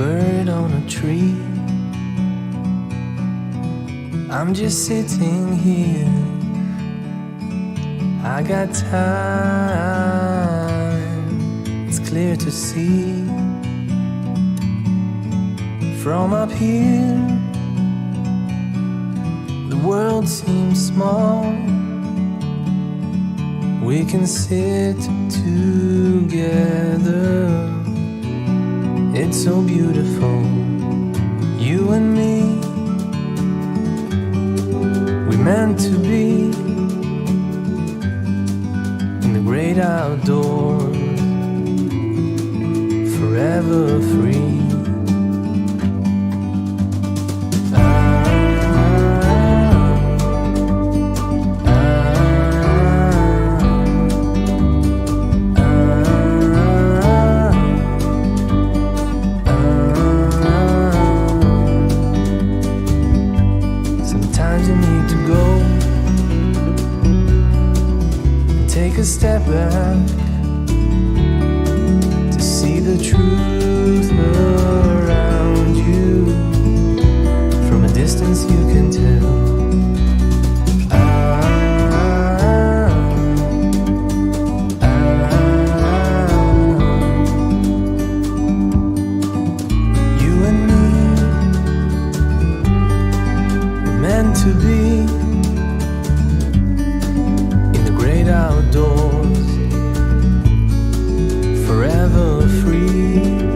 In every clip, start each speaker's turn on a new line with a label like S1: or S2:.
S1: bird on a tree. I'm just sitting here, I got time, it's clear to see. From up here, the world seems small. We can sit together, it's so beautiful, you and me. We meant to be in the great outdoors, forever free. Take a step back to see the truth around you. From a distance you can tell. You and me were meant to be outdoors, forever free.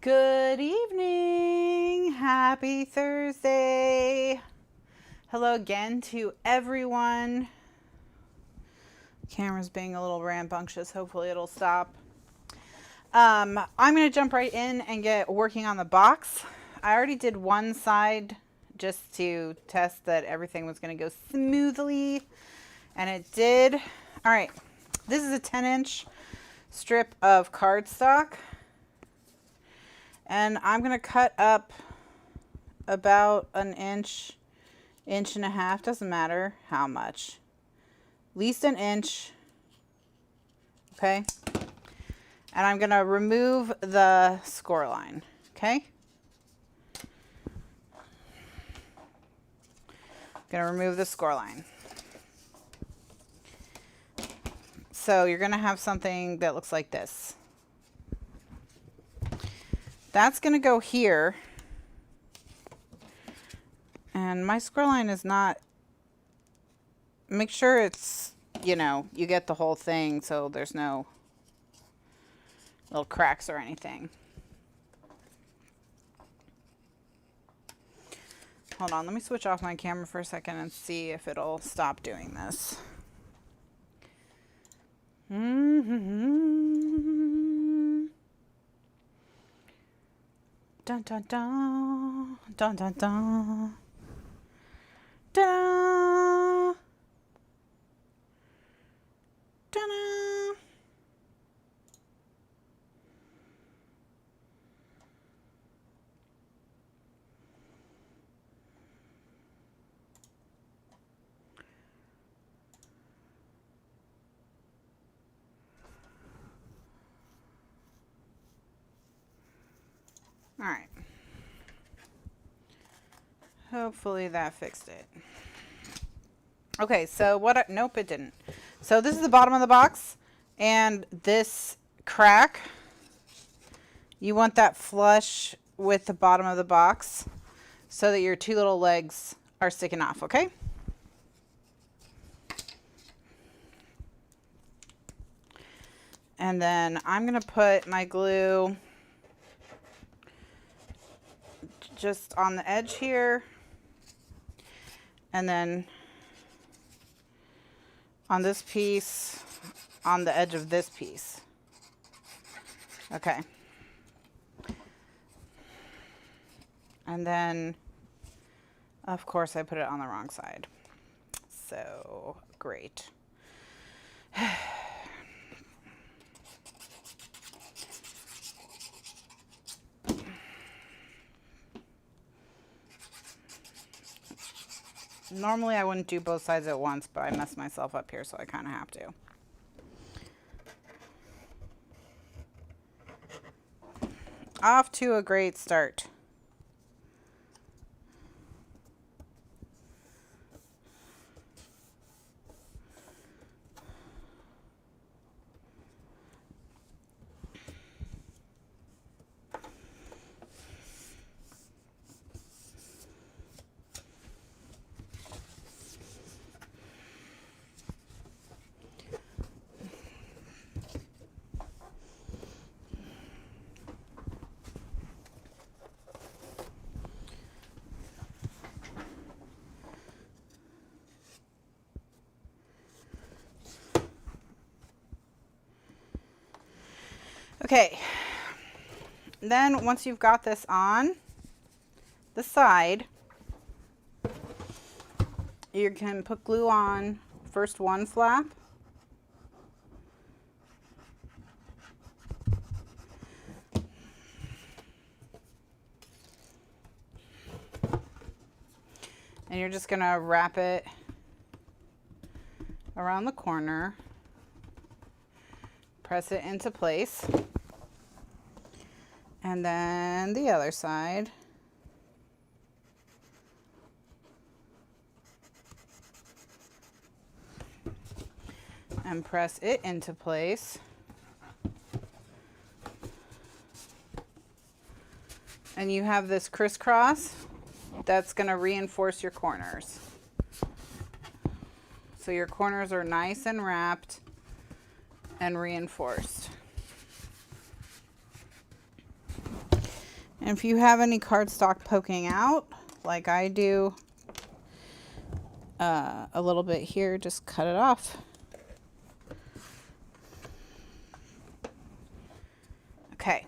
S2: Good evening. Happy Thursday. Hello again to everyone. Camera's being a little rambunctious. Hopefully it'll stop. I'm going to jump right in and get working on the box. I already did one side just to test that everything was going to go smoothly, and it did. All right, this is a 10-inch strip of cardstock, and I'm going to cut up about an inch, inch and a half, doesn't matter how much, at least an inch, okay? And I'm going to remove the score line, okay? Going to remove the score line. So you're going to have something that looks like this. That's going to go here. And my score line is not, make sure it's, you know, you get the whole thing so there's no little cracks or anything. Hold on, let me switch off my camera for a second and see if it'll stop doing this. Dun dun dun, dun dun dun, da da da. All right. Hopefully that fixed it. Okay, so what? Nope, it didn't. So this is the bottom of the box, and this crack, you want that flush with the bottom of the box so that your two little legs are sticking off, okay? And then I'm going to put my glue just on the edge here, and then on this piece, on the edge of this piece. Okay. And then, of course, I put it on the wrong side. So, great. Normally I wouldn't do both sides at once, but I messed myself up here, so I kind of have to. Off to a great start. Okay, then once you've got this on the side, you can put glue on first one flap, and you're just gonna wrap it around the corner, press it into place. And then the other side. And press it into place. And you have this crisscross that's going to reinforce your corners. So your corners are nice and wrapped and reinforced. And if you have any cardstock poking out, like I do, a little bit here, just cut it off. Okay.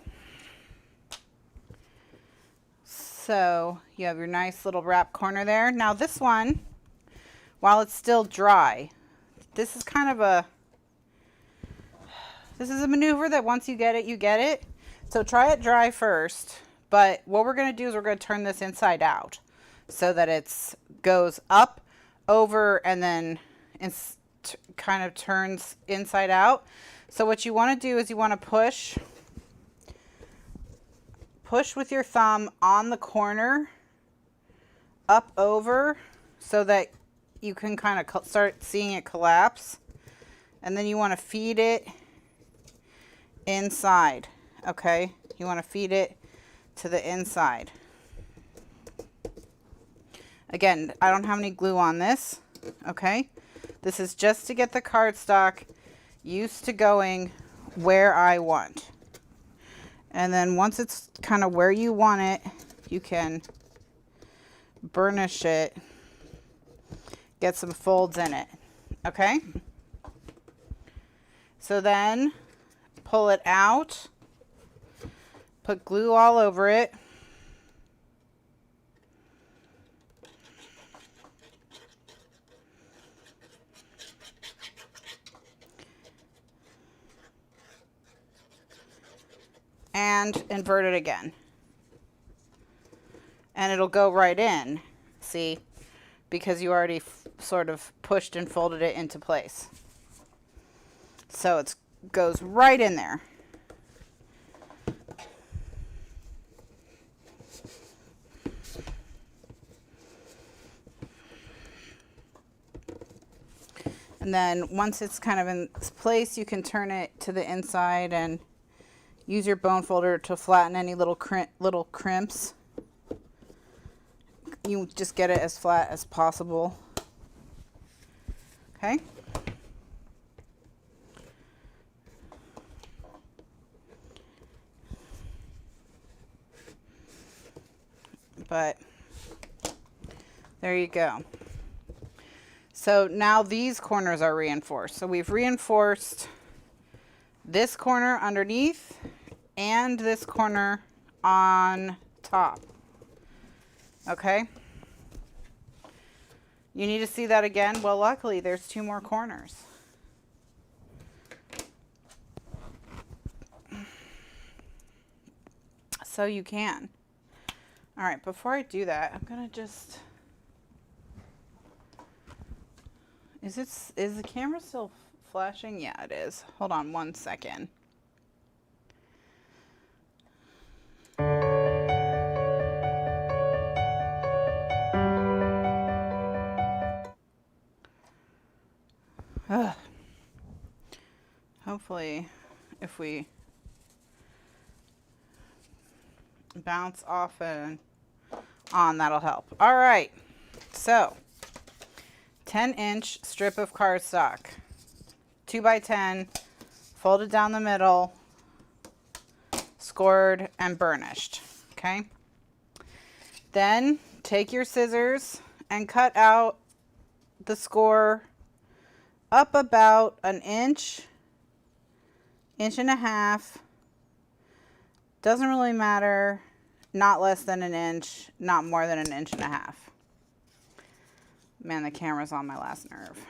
S2: So you have your nice little wrap corner there. Now this one, while it's still dry, this is kind of a maneuver that once you get it, you get it. So try it dry first. But what we're going to do is we're going to turn this inside out so that it goes up, over, and then kind of turns inside out. So what you want to do is you want to push with your thumb on the corner, up, over, so that you can kind of start seeing it collapse. And then you want to feed it inside, okay? You want to feed it to the inside. Again, I don't have any glue on this, okay? This is just to get the cardstock used to going where I want. And then once it's kind of where you want it, you can burnish it, get some folds in it, okay? So then pull it out, put glue all over it. And invert it again. And it'll go right in, see, because you already sort of pushed and folded it into place. So it goes right in there. And then once it's kind of in place, you can turn it to the inside and use your bone folder to flatten any little crimps. You just get it as flat as possible. Okay. But there you go. So now these corners are reinforced. So we've reinforced this corner underneath and this corner on top. Okay. You need to see that again. Well, luckily there's 2 more corners. So you can. All right, before I do that, I'm gonna just, is the camera still flashing? Yeah, it is. Hold on 1 second. Ugh. Hopefully, if we bounce off and on, that'll help. All right, so 10-inch strip of cardstock, 2x10, folded down the middle, scored and burnished. Okay, then take your scissors and cut out the score up about an inch, inch and a half. Doesn't really matter. Not less than an inch, not more than an inch and a half. Man, the camera's on my last nerve.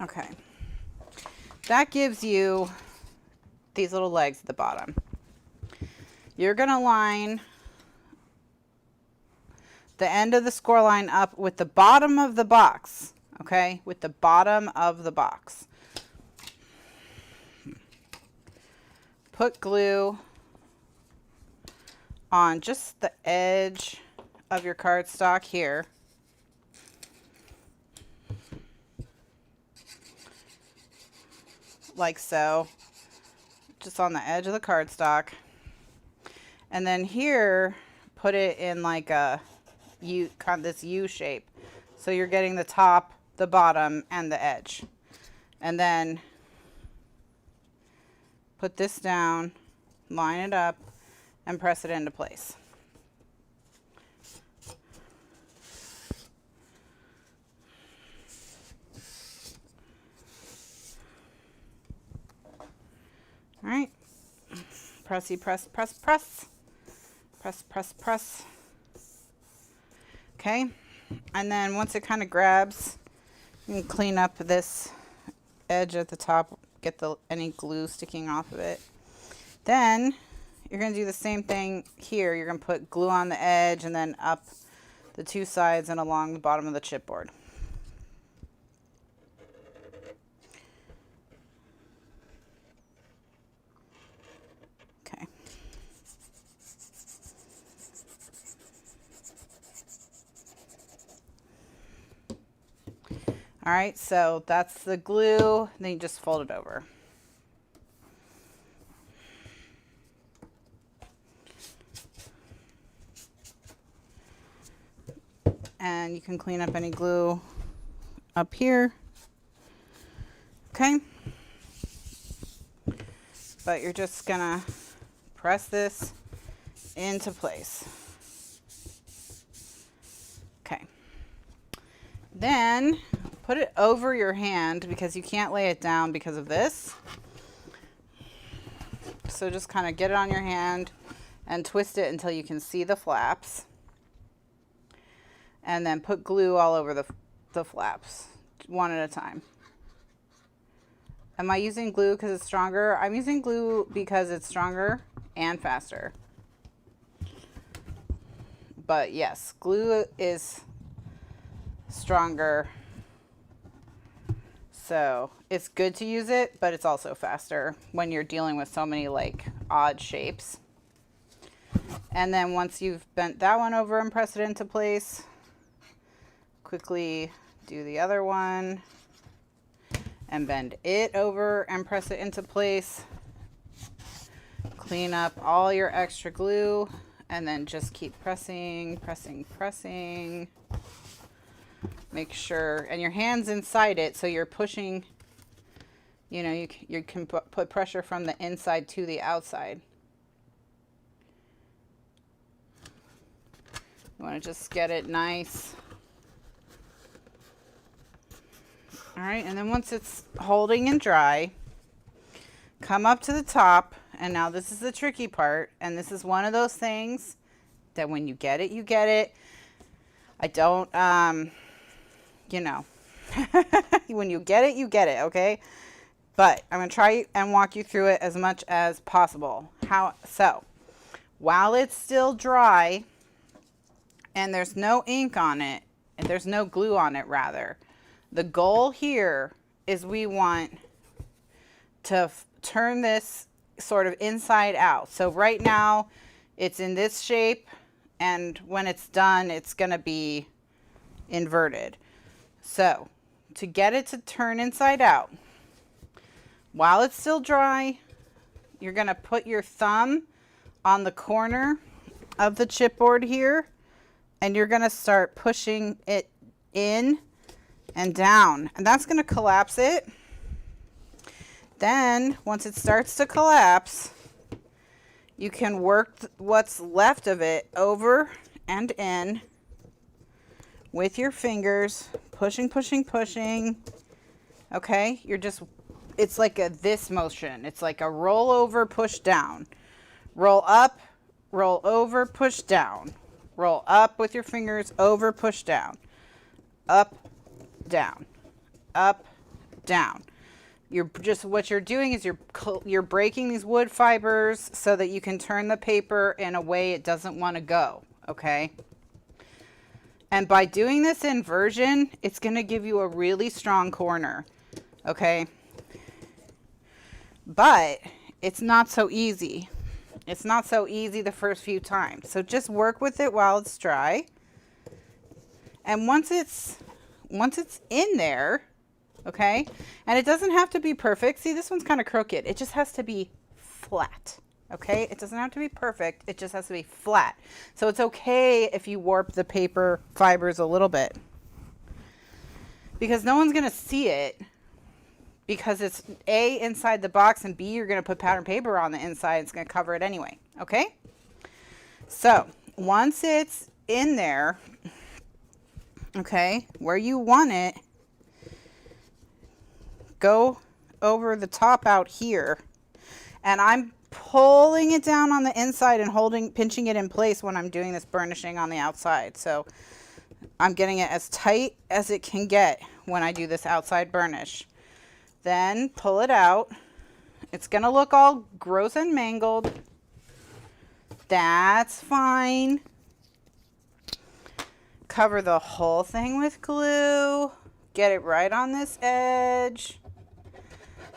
S2: Okay. That gives you these little legs at the bottom. You're going to line the end of the score line up with the bottom of the box, okay? With the bottom of the box. Put glue on just the edge of your cardstock here. Like so. Just on the edge of the cardstock. And then here, put it in like a U, kind of this U shape. So you're getting the top, the bottom, and the edge. And then put this down, line it up, and press it into place. All right, pressy, press, press, press, press, press, press. Okay, and then once it kind of grabs, you can clean up this edge at the top, get any glue sticking off of it. Then you're going to do the same thing here. You're going to put glue on the edge and then up the two sides and along the bottom of the chipboard. Okay. All right, so that's the glue. Then you just fold it over. And you can clean up any glue up here. Okay. But you're just gonna press this into place. Okay. Then put it over your hand because you can't lay it down because of this. So just kind of get it on your hand and twist it until you can see the flaps. And then put glue all over the flaps, one at a time. Am I using glue because it's stronger? I'm using glue because it's stronger and faster. But yes, glue is stronger. So it's good to use it, but it's also faster when you're dealing with so many like odd shapes. And then once you've bent that one over and pressed it into place, quickly do the other one and bend it over and press it into place. Clean up all your extra glue and then just keep pressing, pressing, pressing. Make sure, and your hand's inside it, so you're pushing, you know, you can put pressure from the inside to the outside. You want to just get it nice. All right, and then once it's holding and dry, come up to the top, and now this is the tricky part, and this is one of those things that when you get it, you get it. I don't, you know, when you get it, okay? But I'm going to try and walk you through it as much as possible. So, while it's still dry, and there's no ink on it, and there's no glue on it, rather, the goal here is we want to turn this sort of inside out. So right now it's in this shape, and when it's done, it's going to be inverted. So to get it to turn inside out, while it's still dry, you're going to put your thumb on the corner of the chipboard here, and you're going to start pushing it in and down, and that's going to collapse it. Then once it starts to collapse, you can work what's left of it over and in with your fingers, pushing, pushing, pushing. Okay, it's like this motion. It's like a roll over, push down, roll up, roll over, push down, roll up with your fingers, over, push down, up, down, up, down. What you're doing is you're breaking these wood fibers so that you can turn the paper in a way it doesn't want to go, okay? And by doing this inversion, it's going to give you a really strong corner, okay? But it's not so easy. It's not so easy the first few times. So just work with it while it's dry. And once it's in there, okay, and it doesn't have to be perfect. See, this one's kind of crooked. It just has to be flat, okay? It doesn't have to be perfect. It just has to be flat. So it's okay if you warp the paper fibers a little bit, because no one's going to see it, because it's A, inside the box, and B, you're going to put pattern paper on the inside. It's going to cover it anyway. Okay? So once it's in there, okay, where you want it, go over the top out here. And I'm pulling it down on the inside and pinching it in place when I'm doing this burnishing on the outside. So I'm getting it as tight as it can get when I do this outside burnish. Then pull it out. It's going to look all gross and mangled. That's fine. Cover the whole thing with glue. Get it right on this edge.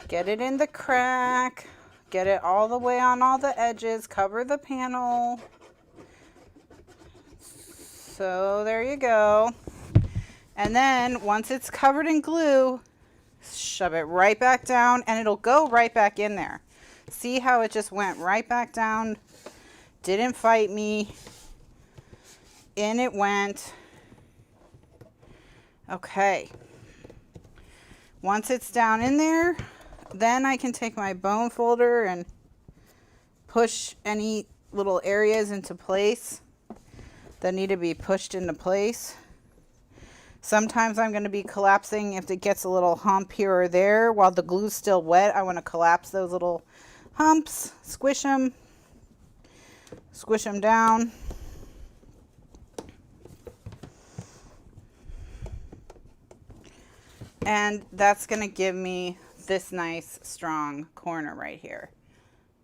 S2: Get it in the crack. Get it all the way on all the edges. Cover the panel. So there you go. And then once it's covered in glue, shove it right back down and it'll go right back in there. See how it just went right back down? Didn't fight me. In it went. Okay. Once it's down in there, then I can take my bone folder and push any little areas into place that need to be pushed into place. Sometimes I'm going to be collapsing if it gets a little hump here or there while the glue's still wet. I want to collapse those little humps, squish them down. And that's going to give me this nice strong corner right here.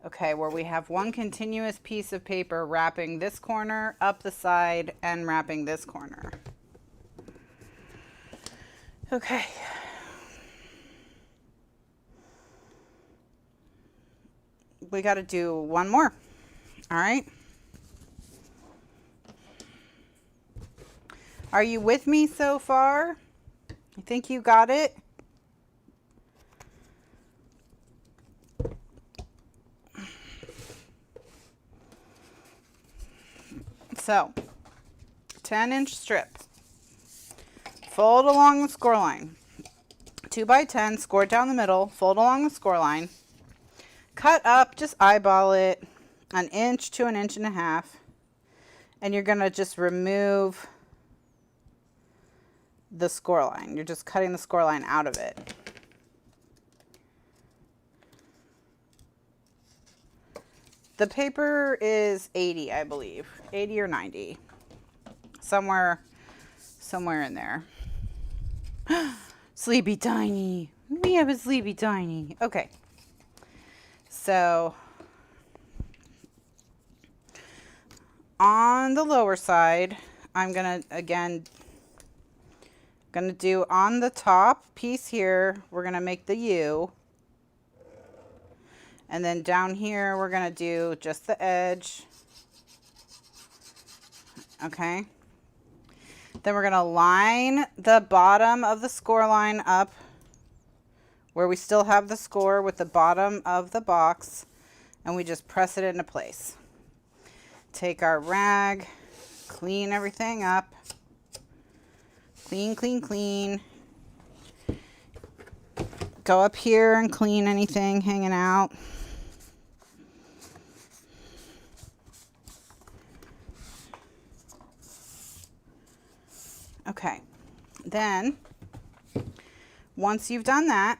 S2: Okay, where we have one continuous piece of paper wrapping this corner up the side and wrapping this corner. Okay. We got to do one more. All right. Are you with me so far? You think you got it? So, 10-inch strips. Fold along the score line. 2 by 10, score down the middle, fold along the score line. Cut up, just eyeball it, 1 inch to 1.5 inches. And you're going to just remove the score line. You're just cutting the score line out of it. The paper is 80, I believe. 80 or 90. Somewhere in there. Sleepy Tiny. We have a Sleepy Tiny. Okay. So, on the lower side, I'm going to do on the top piece here, we're going to make the U. And then down here, we're going to do just the edge. Okay. Then we're going to line the bottom of the score line up where we still have the score with the bottom of the box, and we just press it into place. Take our rag, clean everything up. Clean, clean, clean. Go up here and clean anything hanging out. Okay, then once you've done that,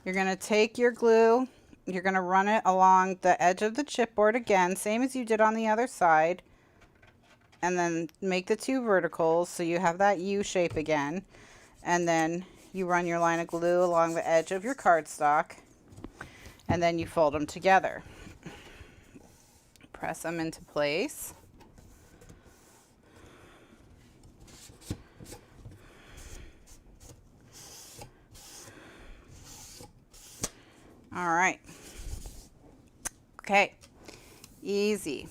S2: you're going to take your glue, you're going to run it along the edge of the chipboard again, same as you did on the other side, and then make the 2 verticals so you have that U shape again, and then you run your line of glue along the edge of your cardstock, and then you fold them together. Press them into place. All right. Okay. Easy.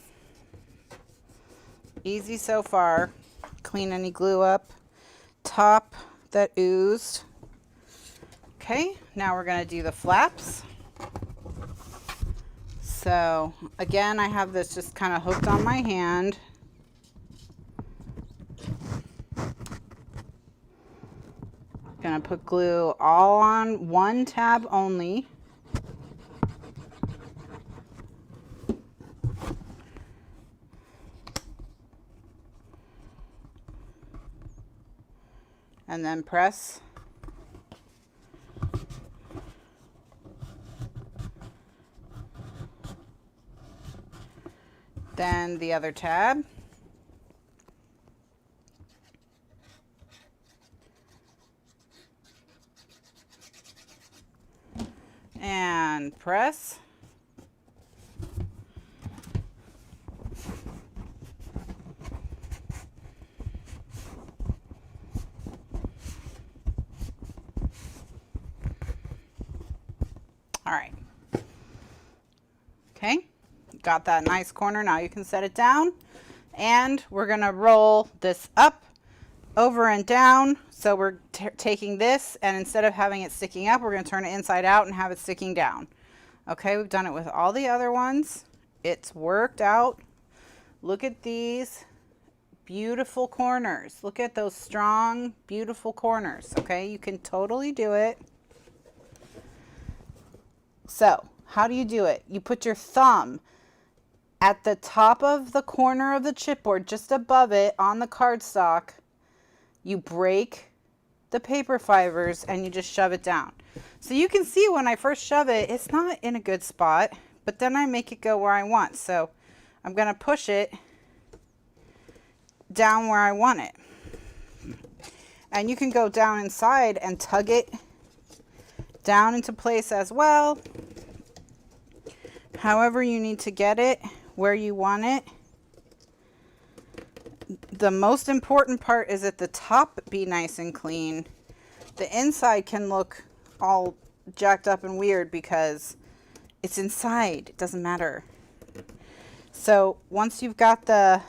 S2: Easy so far. Clean any glue up. Top that oozed. Okay, now we're going to do the flaps. So again, I have this just kind of hooked on my hand. going to put glue all on one tab only. And then press. Then the other tab. And press. All right. Okay, got that nice corner. Now you can set it down, and we're gonna roll this up, over and down. So we're taking this, and instead of having it sticking up, we're gonna turn it inside out and have it sticking down. Okay, we've done it with all the other ones. It's worked out. Look at these beautiful corners. Look at those strong, beautiful corners. Okay, you can totally do it. So how do you do it? You put your thumb at the top of the corner of the chipboard, just above it on the cardstock. You break the paper fibers and you just shove it down. So you can see when I first shove it, it's not in a good spot, but then I make it go where I want. So I'm going to push it down where I want it. And you can go down inside and tug it down into place as well. However you need to get it where you want it. The most important part is that the top be nice and clean. The inside can look all jacked up and weird because it's inside. It doesn't matter. So once you've got the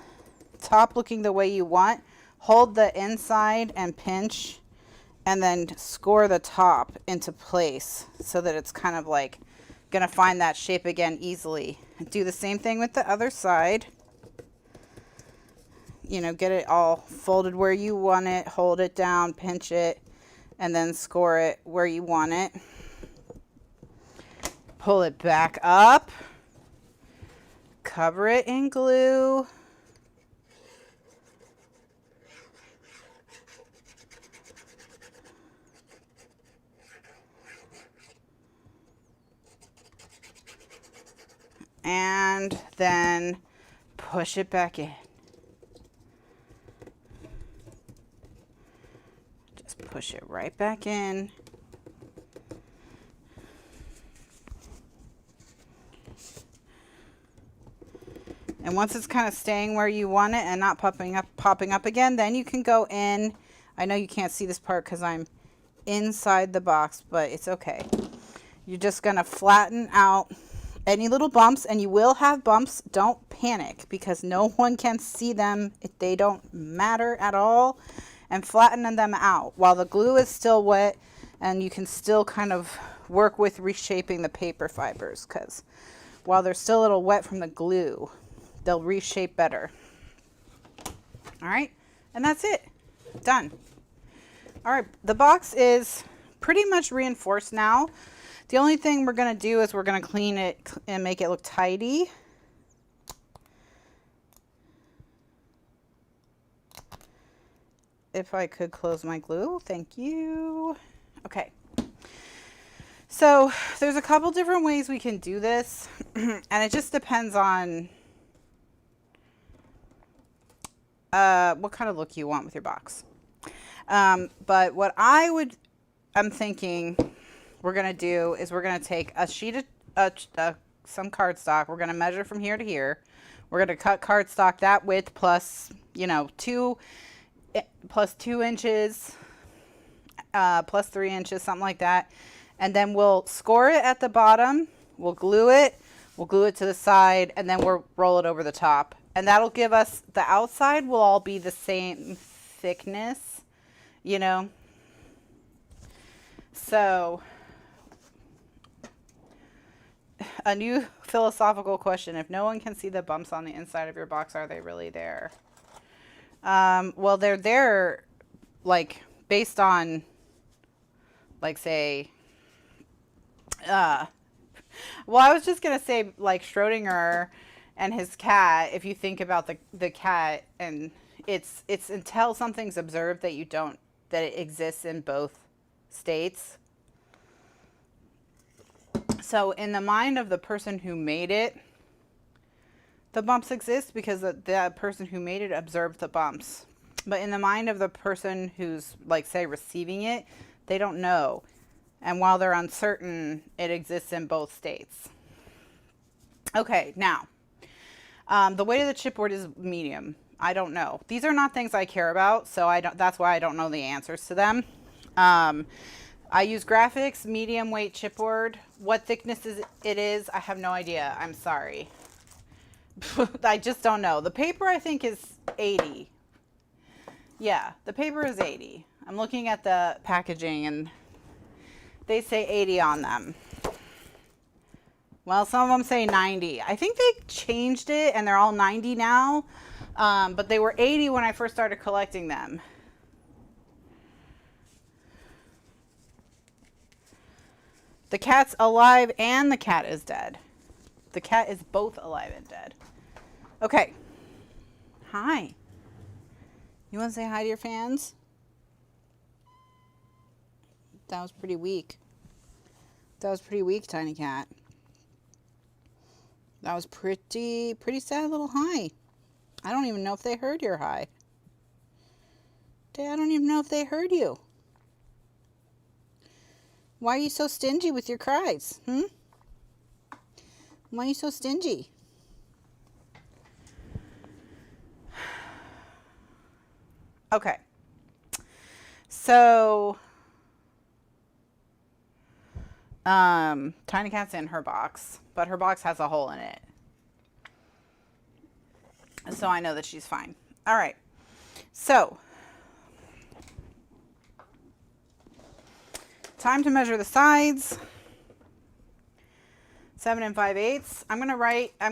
S2: top looking the way you want, hold the inside and pinch, and then score the top into place so that it's kind of like gonna find that shape again easily. Do the same thing with the other side. You know, get it all folded where you want it, hold it down, pinch it, and then score it where you want it. Pull it back up, cover it in glue. And then push it back in. Just push it right back in. And once it's kind of staying where you want it and not popping up again, then you can go in. I know you can't see this part because I'm inside the box, but it's okay. You're just gonna flatten out any little bumps, and you will have bumps. Don't panic because no one can see them. They don't matter at all. And flatten them out while the glue is still wet, and you can still kind of work with reshaping the paper fibers, because while they're still a little wet from the glue, they'll reshape better. All right, and that's it. Done. All right, the box is pretty much reinforced now. The only thing we're going to do is we're going to clean it and make it look tidy. If I could close my glue, thank you. Okay. So there's a couple different ways we can do this, and it just depends on what kind of look you want with your box. But what I'm thinking we're going to do is we're going to take a sheet of some cardstock. We're going to measure from here to here. We're going to cut cardstock that width plus, you know, 2 inches, plus 3 inches, something like that. And then we'll score it at the bottom. We'll glue it to the side, and then we'll roll it over the top. And that'll give us, the outside will all be the same thickness, you know. So a new philosophical question: if no one can see the bumps on the inside of your box, are they really there? Well, they're there, like, based on like say, well, I was just going to say like Schrodinger and his cat, if you think about the cat, and it's until something's observed that that it exists in both states. So in the mind of the person who made it, the bumps exist because the person who made it observed the bumps. But in the mind of the person who's, like, say, receiving it, they don't know. And while they're uncertain, it exists in both states. Okay, now, the weight of the chipboard is medium. I don't know. These are not things I care about, so that's why I don't know the answers to them. I use graphics, medium weight chipboard. What thickness it is, I have no idea. I'm sorry. I just don't know. The paper, I think, is 80. Yeah, the paper is 80. I'm looking at the packaging and they say 80 on them. Well, some of them say 90. I think they changed it and they're all 90 now. But they were 80 when I first started collecting them. The cat's alive and the cat is dead. The cat is both alive and dead. Okay. Hi. You want to say hi to your fans? That was pretty weak. That was pretty weak, Tiny Cat. That was pretty sad little hi. I don't even know if they heard your hi. I don't even know if they heard you. Why are you so stingy with your cries? Why are you so stingy? Okay. So, Tiny Cat's in her box, but her box has a hole in it. So I know that she's fine. All right. So, time to measure the sides. 7 5/8. I'm going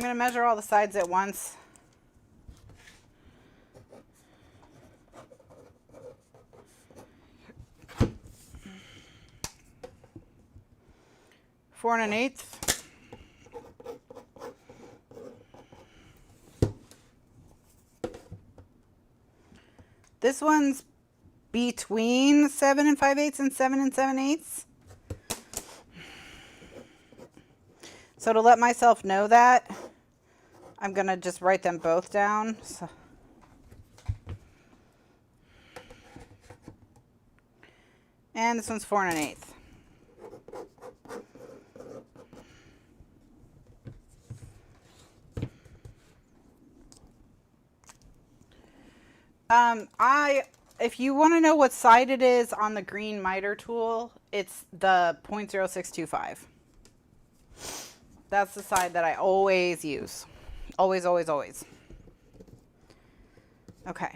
S2: to measure all the sides at once. Four and an eighth. This one's between 7 5/8 and 7 7/8. So to let myself know that, I'm going to just write them both down. So. And this one's 4 and an eighth. If you want to know what side it is on the green miter tool, it's the 0.0625. That's the side that I always use. Always, always, always. Okay.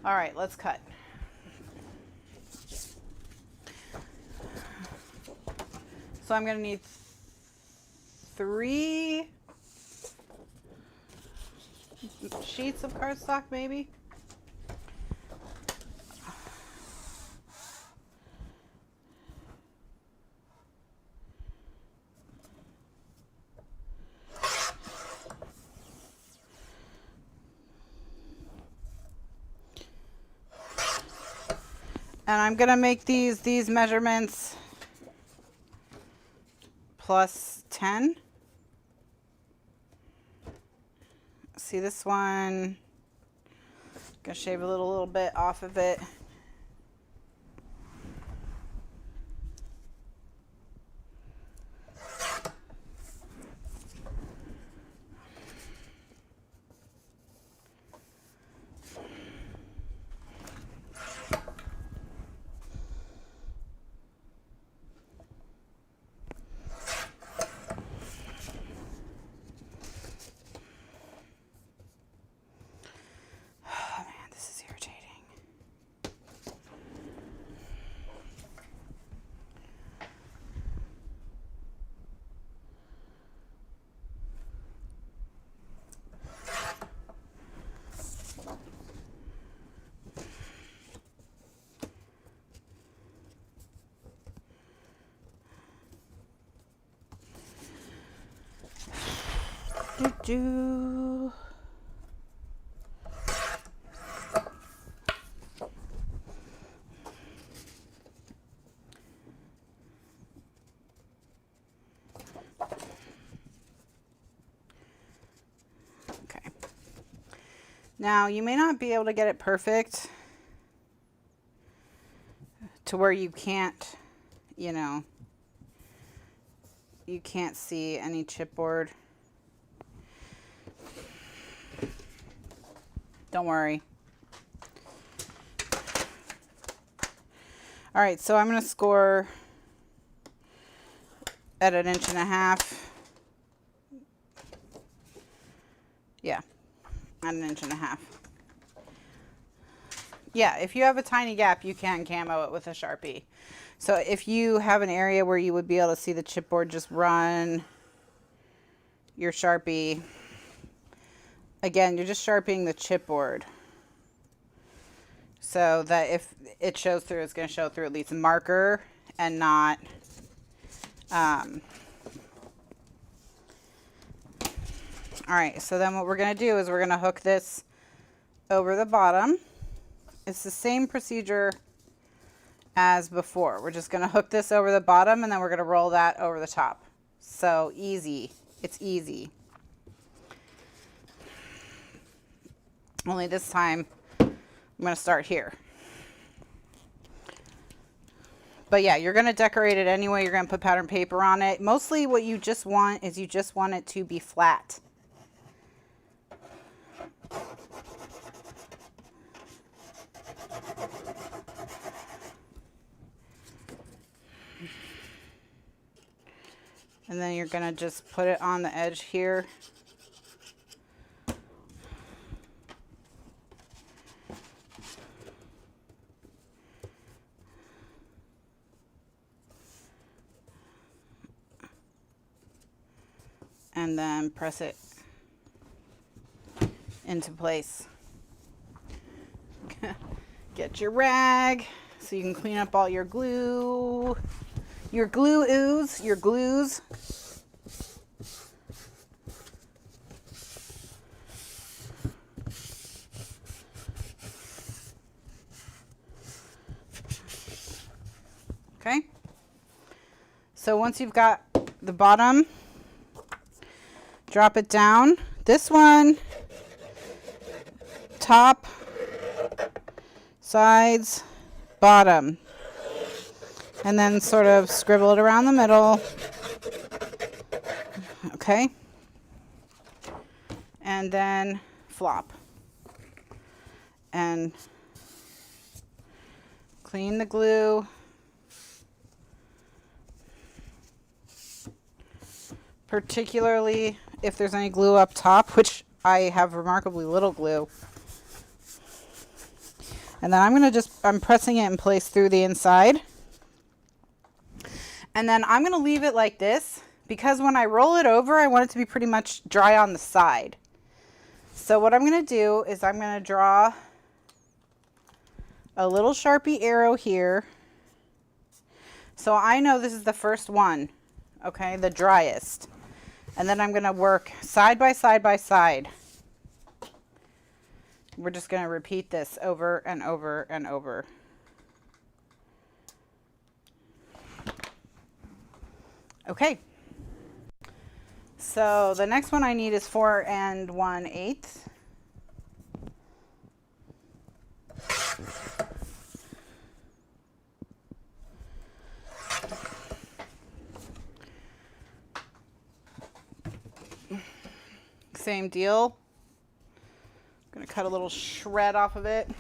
S2: All right, let's cut. So I'm going to need 3 sheets of cardstock, maybe. And I'm going to make these measurements plus 10. See this one, gonna shave a little bit off of it. do. Okay. Now, you may not be able to get it perfect to where you can't, you know, you can't see any chipboard. Don't worry. All right, so I'm going to score at 1.5 inches. Yeah, at 1.5 inches. Yeah, if you have a tiny gap, you can camo it with a Sharpie. So if you have an area where you would be able to see the chipboard, just run your Sharpie. Again, you're just sharpening the chipboard so that if it shows through, it's going to show through at least a marker and not all right, so then what we're going to do is we're going to hook this over the bottom. It's the same procedure as before. We're just going to hook this over the bottom and then we're going to roll that over the top. So easy. It's easy. Only this time I'm going to start here. But yeah, you're going to decorate it anyway. You're going to put pattern paper on it. Mostly what you just want is you just want it to be flat. And then you're going to just put it on the edge here. And then press it into place. Get your rag so you can clean up all your glue. Your glue-oos, your glues. Okay. So once you've got the bottom, drop it down. This one, top, sides, bottom. And then sort of scribble it around the middle. Okay. And then flop. And clean the glue. Particularly if there's any glue up top, which I have remarkably little glue. And then I'm pressing it in place through the inside. And then I'm going to leave it like this because when I roll it over, I want it to be pretty much dry on the side. So what I'm going to do is I'm going to draw a little Sharpie arrow here. So I know this is the first one, okay, the driest. And then I'm going to work side by side by side. We're just going to repeat this over and over and over. Okay. So the next one I need is 4 1/8. Same deal. I'm going to cut a little shred off of it.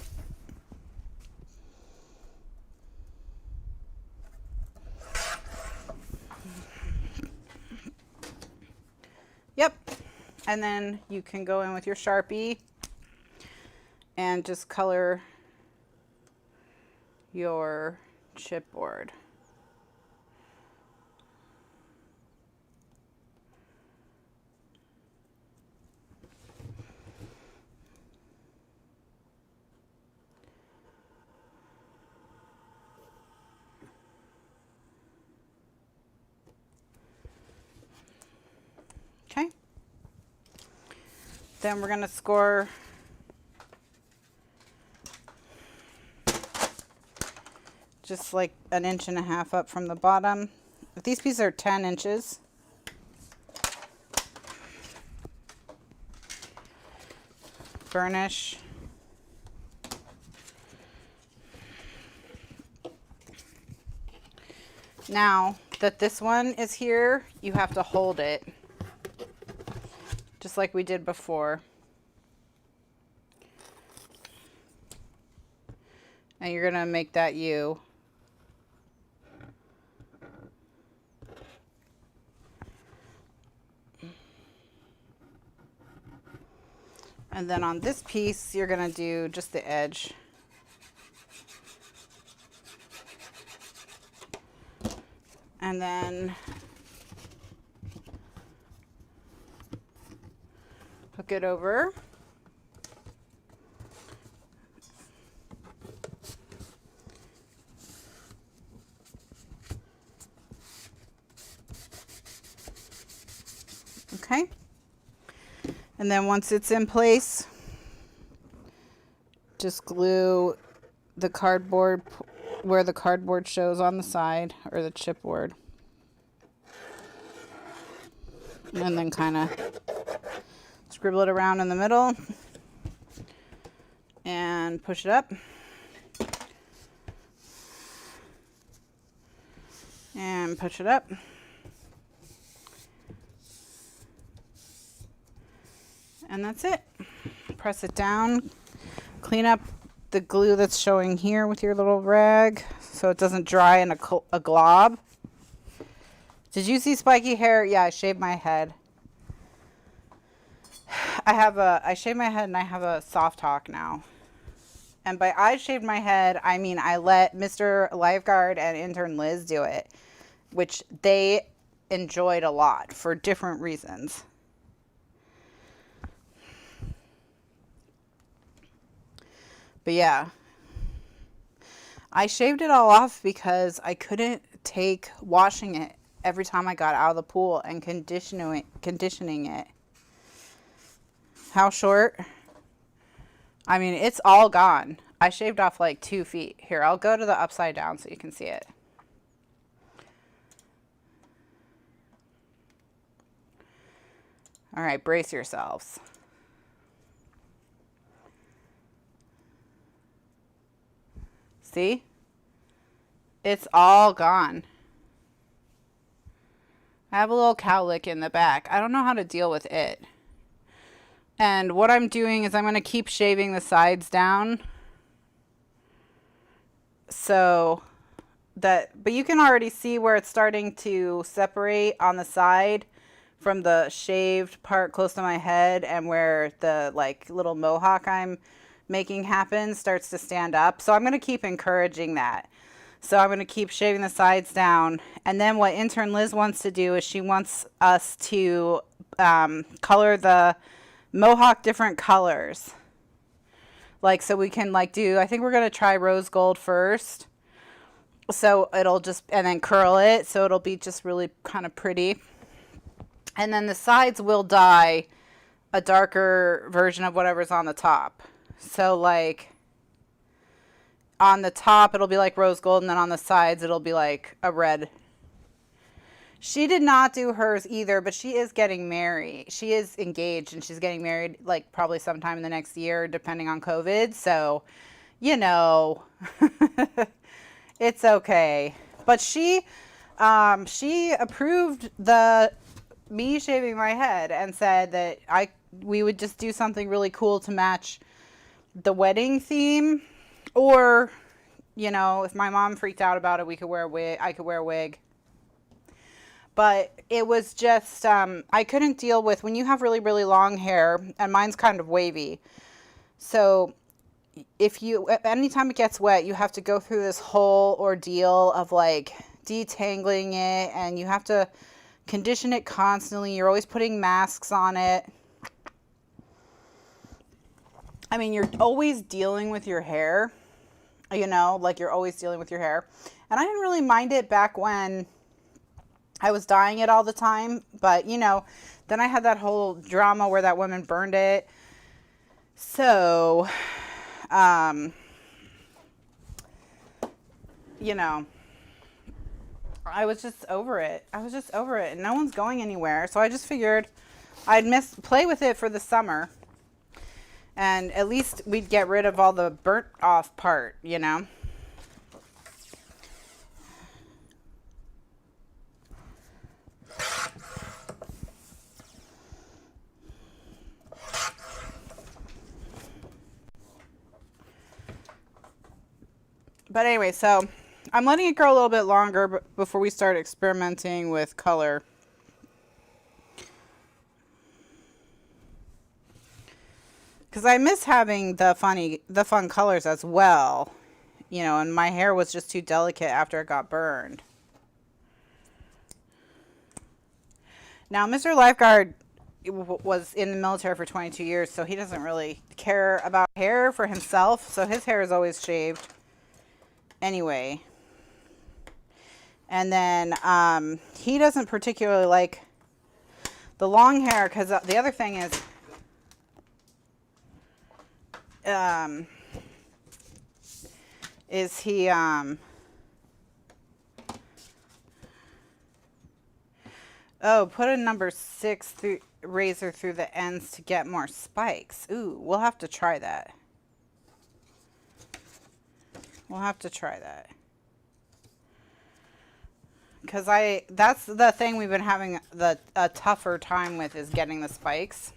S2: Yep. And then you can go in with your Sharpie and just color your chipboard. Okay. Then we're going to score just like 1.5 inches up from the bottom. If these pieces are 10 inches, burnish. Now that this one is here, you have to hold it just like we did before. And you're going to make that U. And then on this piece, you're going to do just the edge. And then hook it over. Okay. And then once it's in place, just glue the cardboard where the cardboard shows on the side, or the chipboard. And then kind of scribble it around in the middle and push it up. And push it up. And that's it. Press it down. Clean up the glue that's showing here with your little rag so it doesn't dry in a glob. Did you see spiky hair? Yeah, I shaved my head. I shaved my head and I have a soft talk now. And by I shaved my head, I mean I let Mr. Lifeguard and intern Liz do it, which they enjoyed a lot for different reasons. But yeah, I shaved it all off because I couldn't take washing it every time I got out of the pool and conditioning it. How short? I mean, it's all gone. I shaved off like 2 feet. Here, I'll go to the upside down so you can see it. All right, brace yourselves. See? It's all gone. I have a little cowlick in the back. I don't know how to deal with it. And what I'm doing is I'm going to keep shaving the sides down. So that, but you can already see where it's starting to separate on the side from the shaved part close to my head, and where the like little mohawk I'm making happen starts to stand up. So I'm going to keep encouraging that. So I'm going to keep shaving the sides down. And then what intern Liz wants to do is she wants us to color the mohawk different colors. Like, so we can like do, I think we're going to try rose gold first. So it'll just, and then curl it. So it'll be just really kind of pretty. And then the sides will dye a darker version of whatever's on the top. So like on the top, it'll be like rose gold. And then on the sides, it'll be like a red. She did not do hers either, but she is getting married. She is engaged and she's getting married like probably sometime in the next year, depending on COVID. So, you know, it's okay. But she approved me shaving my head and said that we would just do something really cool to match the wedding theme, or, you know, if my mom freaked out about it, we could wear a wig. I could wear a wig. But it was just, I couldn't deal with when you have really, really long hair, and mine's kind of wavy. So anytime it gets wet, you have to go through this whole ordeal of like detangling it, and you have to condition it constantly. You're always putting masks on it. I mean, you're always dealing with your hair, you know, like you're always dealing with your hair. And I didn't really mind it back when I was dyeing it all the time, but you know, then I had that whole drama where that woman burned it. So, you know, I was just over it. I was just over it, and no one's going anywhere. So I just figured I'd play with it for the summer, and at least we'd get rid of all the burnt off part, you know. But anyway, so I'm letting it grow a little bit longer before we start experimenting with color. Because I miss having the fun colors as well, you know, and my hair was just too delicate after it got burned. Now, Mr. Lifeguard was in the military for 22 years, so he doesn't really care about hair for himself, so his hair is always shaved anyway. And then he doesn't particularly like the long hair, because the other thing is he put a number 6 razor through the ends to get more spikes. Ooh, we'll have to try that. We'll have to try that. Because that's the thing we've been having a tougher time with, is getting the spikes.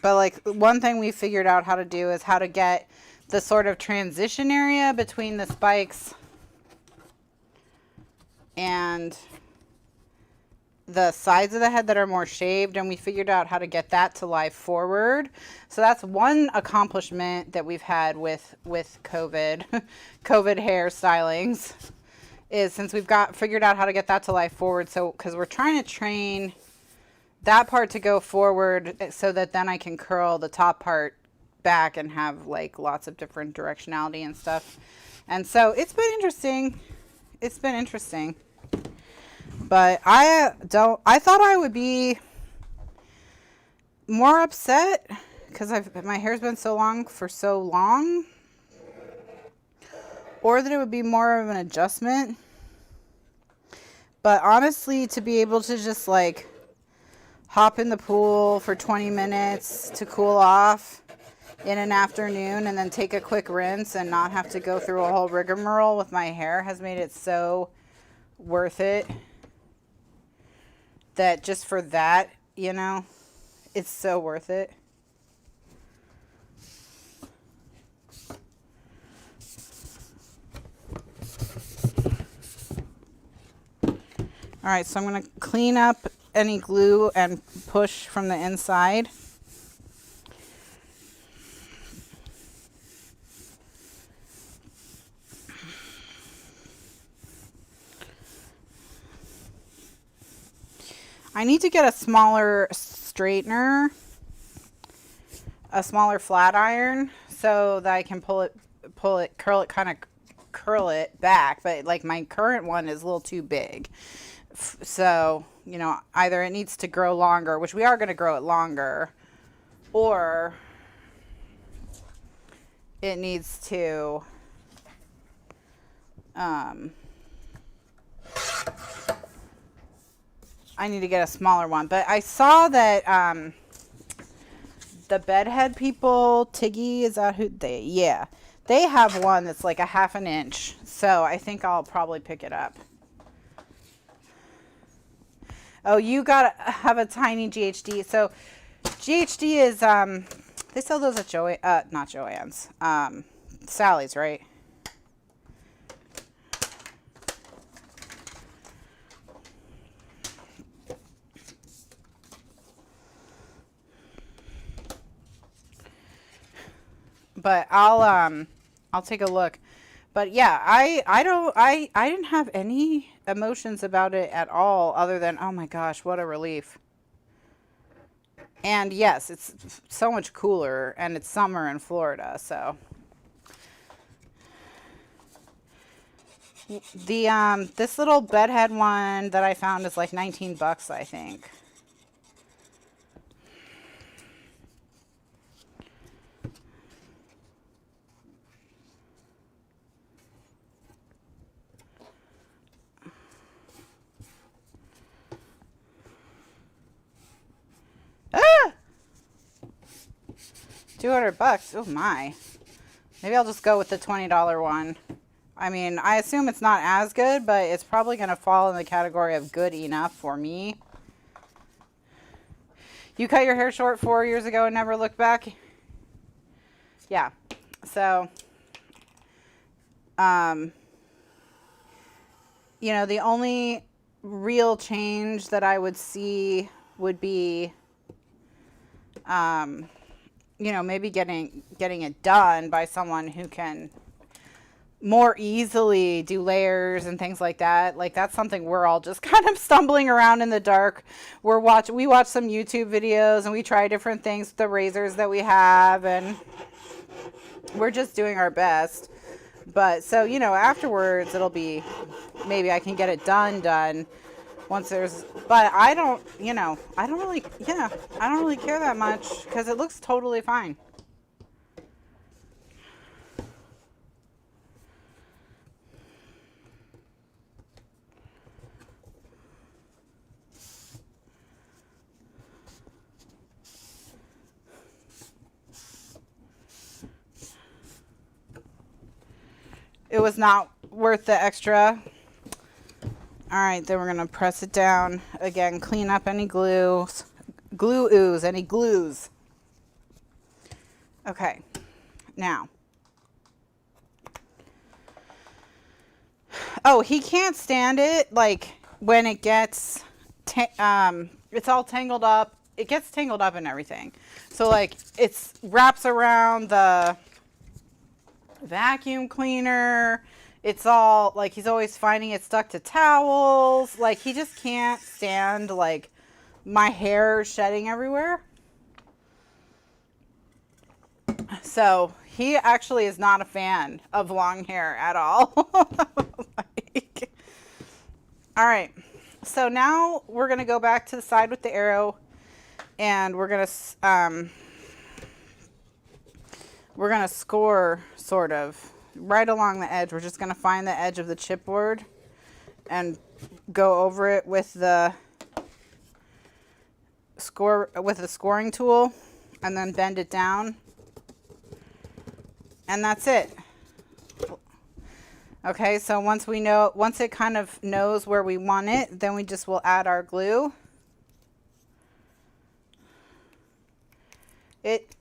S2: But like, one thing we figured out how to do is how to get the sort of transition area between the spikes and the sides of the head that are more shaved, and we figured out how to get that to lie forward. So that's one accomplishment that we've had with COVID COVID hair stylings, is since we've figured out how to get that to lie forward. So because we're trying to train that part to go forward so that then I can curl the top part back and have like lots of different directionality and stuff. And so it's been interesting. It's been interesting. But I thought I would be more upset because my hair's been so long for so long, or that it would be more of an adjustment. But honestly, to be able to just like hop in the pool for 20 minutes to cool off in an afternoon and then take a quick rinse and not have to go through a whole rigmarole with my hair has made it so worth it, that just for that, you know, it's so worth it. All right, so I'm going to clean up any glue and push from the inside. I need to get a smaller straightener, a smaller flat iron, so that I can curl it back. But like my current one is a little too big. So, you know, either it needs to grow longer, which we are going to grow it longer, or it needs to, I need to get a smaller one. But I saw that the bedhead people, Tiggy, is that who they, yeah, they have one that's like a 1/2 inch. So I think I'll probably pick it up. Oh, you gotta have a tiny GHD. So GHD is, they sell those at not Joann's, Sally's, right? But I'll take a look. But yeah, I didn't have any emotions about it at all other than, oh my gosh, what a relief. And yes, it's so much cooler and it's summer in Florida, so the this little bedhead one that I found is like 19 bucks, I think. Ah! 200 bucks. Oh my. Maybe I'll just go with the $20 one. I mean, I assume it's not as good, but it's probably going to fall in the category of good enough for me. You cut your hair short 4 years ago and never looked back? Yeah. So, you know, the only real change that I would see would be, you know, maybe getting it done by someone who can more easily do layers and things like that. Like, that's something we're all just kind of stumbling around in the dark. We watch some YouTube videos and we try different things with the razors that we have, and we're just doing our best. But so, you know, afterwards it'll be, maybe I can get it done once there's, but I don't, you know, I don't really care that much because it looks totally fine. It was not worth the extra. All right, then we're going to press it down. Again, clean up any glues. Any glues. Okay, now. Oh, he can't stand it, like, when it gets, it's all tangled up. It gets tangled up and everything. So, like, it wraps around the vacuum cleaner. It's all like, he's always finding it stuck to towels. Like, he just can't stand like my hair shedding everywhere. So he actually is not a fan of long hair at all. Like, all right, so now we're gonna go back to the side with the arrow, and we're gonna score sort of right along the edge. We're just going to find the edge of the chipboard and go over it with the scoring tool, and then bend it down, and that's it. Okay, so once it kind of knows where we want it, then we just will add our glue.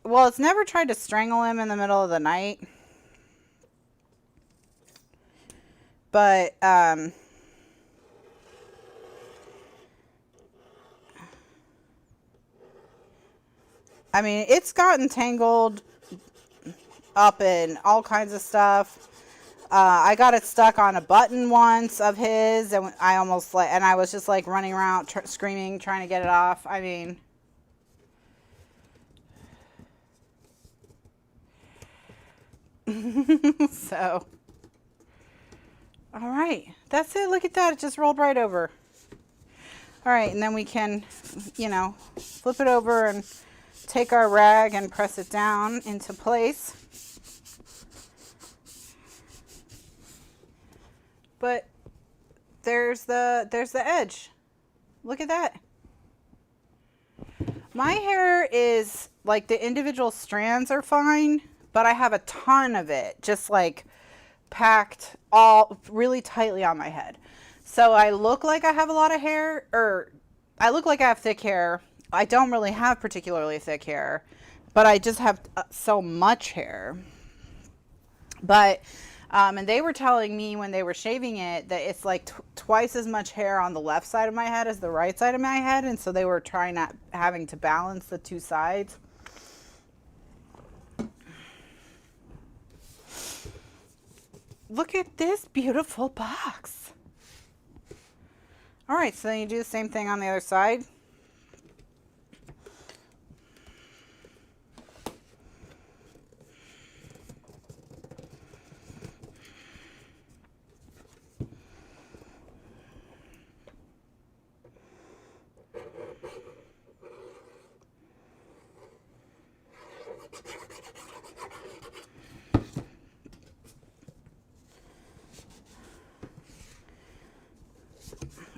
S2: Well, it's never tried to strangle him in the middle of the night. But, I mean, it's gotten tangled up in all kinds of stuff. I got it stuck on a button once of his, and I was just like running around screaming, trying to get it off. I mean, so, all right, that's it. Look at that. It just rolled right over. All right, and then we can, you know, flip it over and take our rag and press it down into place. But there's the edge. Look at that. My hair is like, the individual strands are fine, but I have a ton of it just like packed all really tightly on my head. So I look like I have a lot of hair, or I look like I have thick hair. I don't really have particularly thick hair, but I just have so much hair. But and they were telling me when they were shaving it that it's like twice as much hair on the left side of my head as the right side of my head, and so they were having to balance the two sides. Look at this beautiful box. All right, so then you do the same thing on the other side.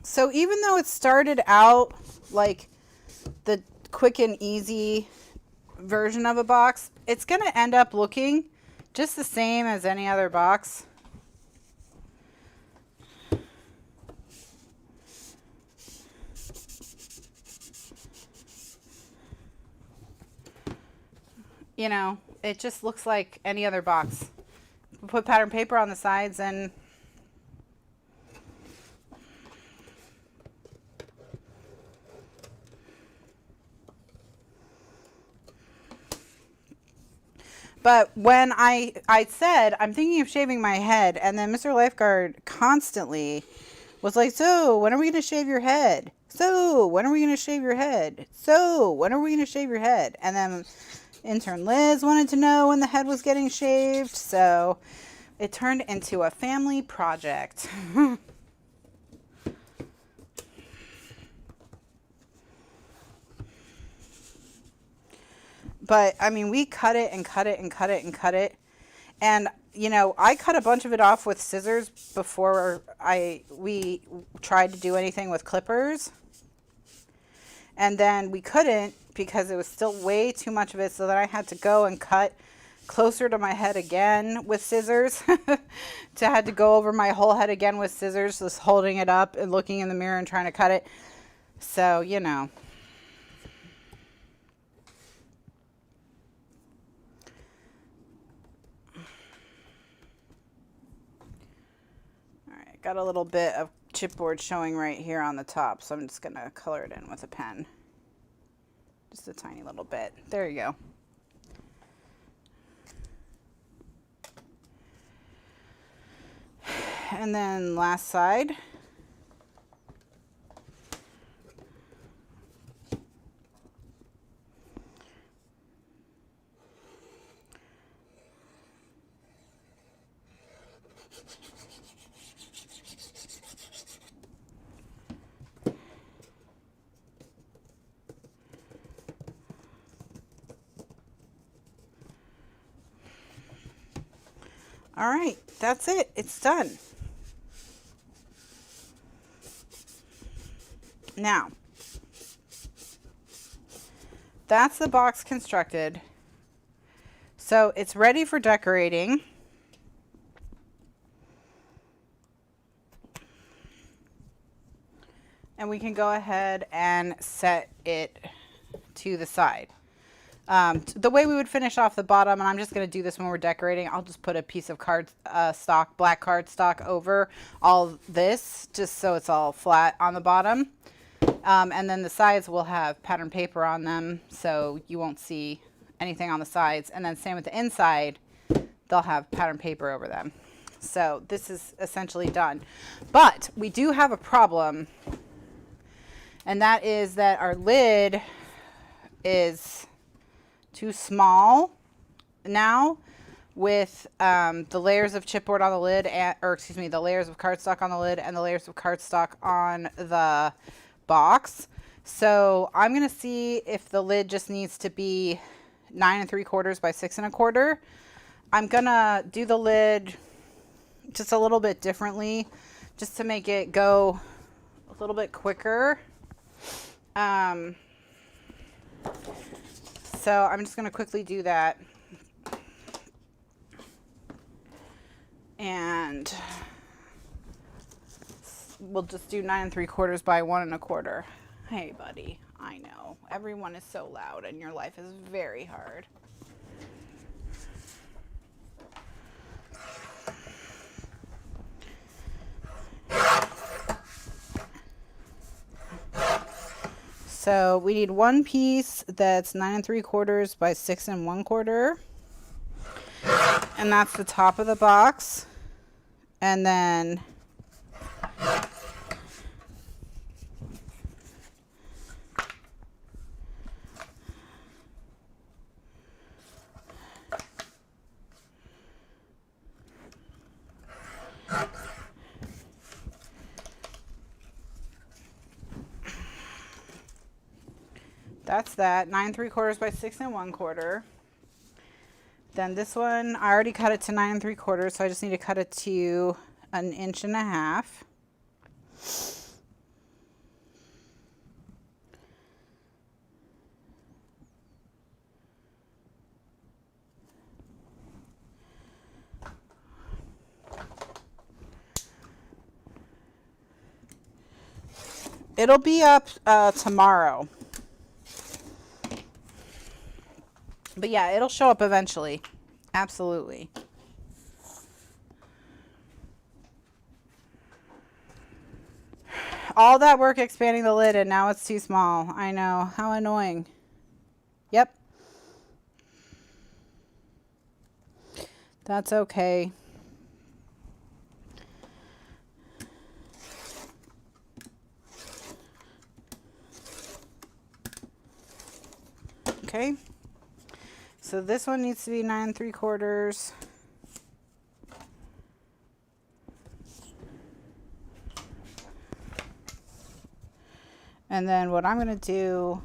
S2: So even though it started out like the quick and easy version of a box, it's going to end up looking just the same as any other box. You know, it just looks like any other box. Put pattern paper on the sides and but when I said, I'm thinking of shaving my head, and then Mr. Lifeguard constantly was like, so when are we going to shave your head? So when are we going to shave your head? So when are we going to shave your head? And then intern Liz wanted to know when the head was getting shaved. So it turned into a family project. But I mean, we cut it and cut it and cut it and cut it. And, you know, I cut a bunch of it off with scissors before we tried to do anything with clippers. And then we couldn't because it was still way too much of it. So then I had to go and cut closer to my head again with scissors. To had to go over my whole head again with scissors, just holding it up and looking in the mirror and trying to cut it. So, you know. Got a little bit of chipboard showing right here on the top, so I'm just going to color it in with a pen. Just a tiny little bit. There you go. And then last side. All right, that's it. It's done. Now, that's the box constructed. So it's ready for decorating. And we can go ahead and set it to the side. The way we would finish off the bottom, and I'm just going to do this when we're decorating, I'll just put a piece of black cardstock over all this, just so it's all flat on the bottom. And then the sides will have pattern paper on them, so you won't see anything on the sides. And then same with the inside, they'll have pattern paper over them. So this is essentially done. But we do have a problem, and that is that our lid is too small now with the layers of chipboard on the lid, the layers of cardstock on the lid and the layers of cardstock on the box. So I'm going to see if the lid just needs to be 9 3/4 by 6 1/4. I'm going to do the lid just a little bit differently just to make it go a little bit quicker. So I'm just going to quickly do that. And we'll just do 9 3/4 by 1 1/4. Hey, buddy, I know. Everyone is so loud and your life is very hard. So we need one piece that's 9 3/4 by 6 1/4. And that's the top of the box. And then that's that, 9 3/4 by 6 1/4. Then this one, I already cut it to 9 3/4, so I just need to cut it to 1.5 inches. It'll be up tomorrow. But yeah, it'll show up eventually. Absolutely. All that work expanding the lid and now it's too small. I know. How annoying. Yep. That's okay. Okay. So this one needs to be 9 3/4. And then what I'm going to do,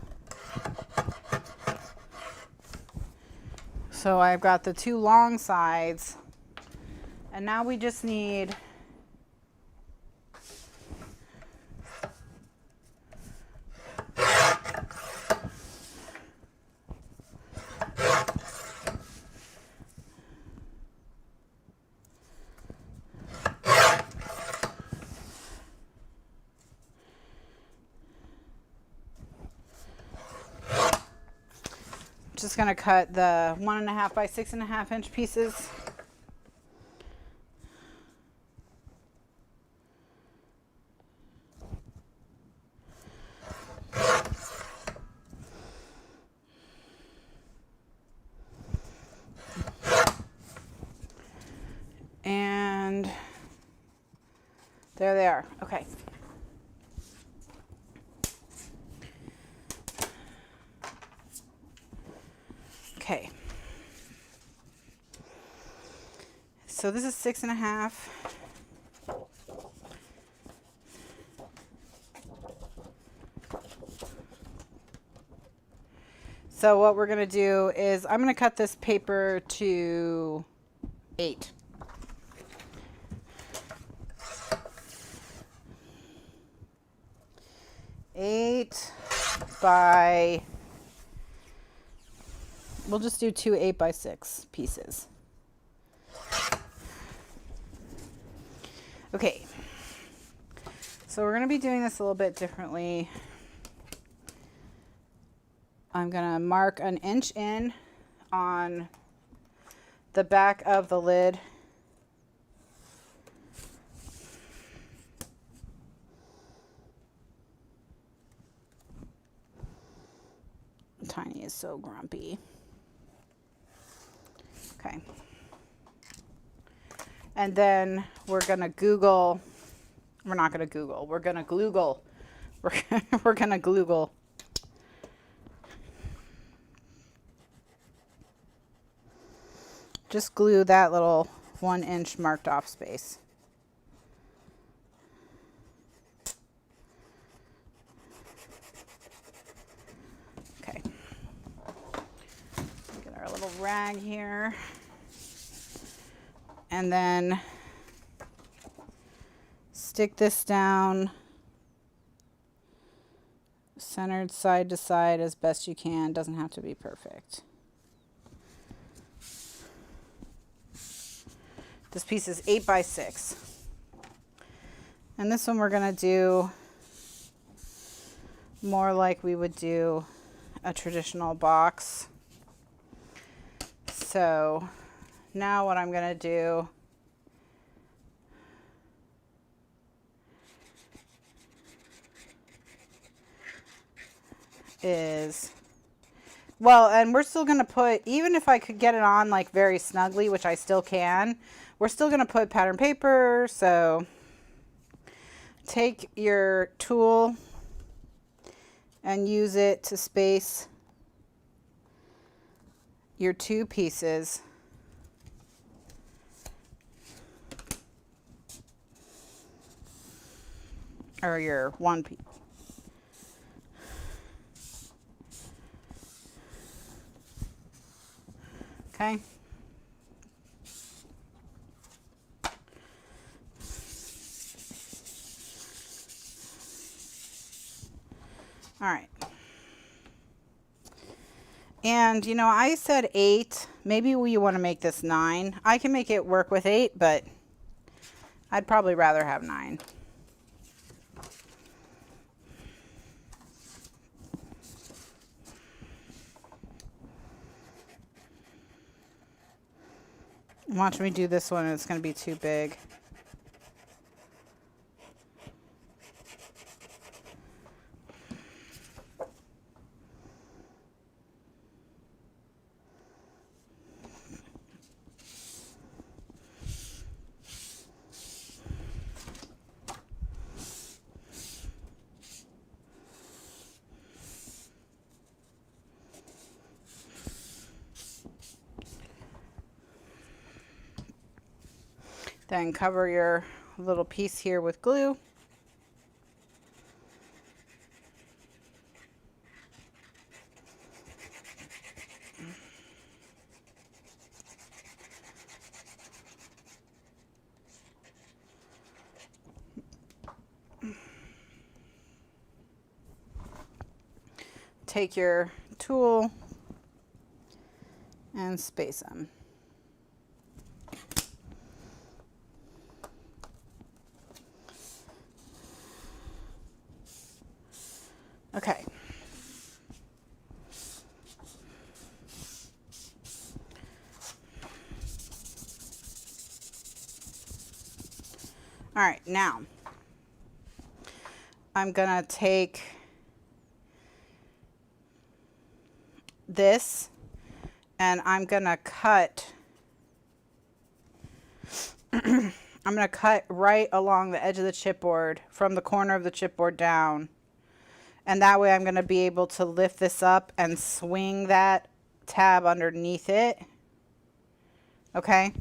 S2: so I've got the 2 long sides, and now we just need just going to cut the 1.5 by 6.5 inch pieces. And there they are. Okay. Okay. So this is 6.5. So what we're going to do is I'm going to cut this paper to 8. We'll just do 2 8 by 6 pieces. Okay. So we're going to be doing this a little bit differently. I'm going to mark 1 inch in on the back of the lid. Tiny is so grumpy. Okay. And then we're going to Google. We're not going to Google. We're going to Gloogle. We're going to Gloogle. Just glue that little 1 inch marked off space. Okay. Get our little rag here. And then stick this down centered side to side as best you can. Doesn't have to be perfect. This piece is 8 by 6. And this one we're going to do more like we would do a traditional box. So now what I'm going to do is Well, and we're still going to put, even if I could get it on like very snugly, which I still can, we're still going to put pattern paper. So take your tool and use it to space your two pieces. Or your one piece. Okay. All right. And you know, I said 8. Maybe we want to make this 9. I can make it work with 8, but I'd probably rather have 9. Watch me do this one, and it's going to be too big. Then cover your little piece here with glue. Take your tool and space them. Okay. All right, now I'm gonna take this and I'm gonna cut I'm gonna cut right along the edge of the chipboard from the corner of the chipboard down. And that way I'm going to be able to lift this up and swing that tab underneath it. Okay.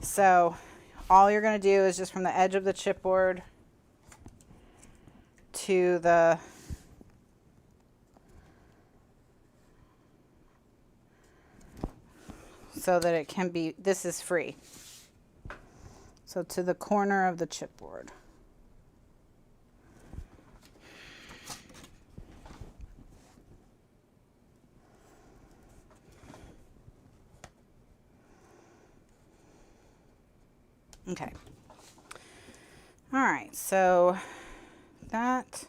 S2: So all you're going to do is just from the edge of the chipboard to the so that it can be, this is free. So to the corner of the chipboard. Okay. All right, so that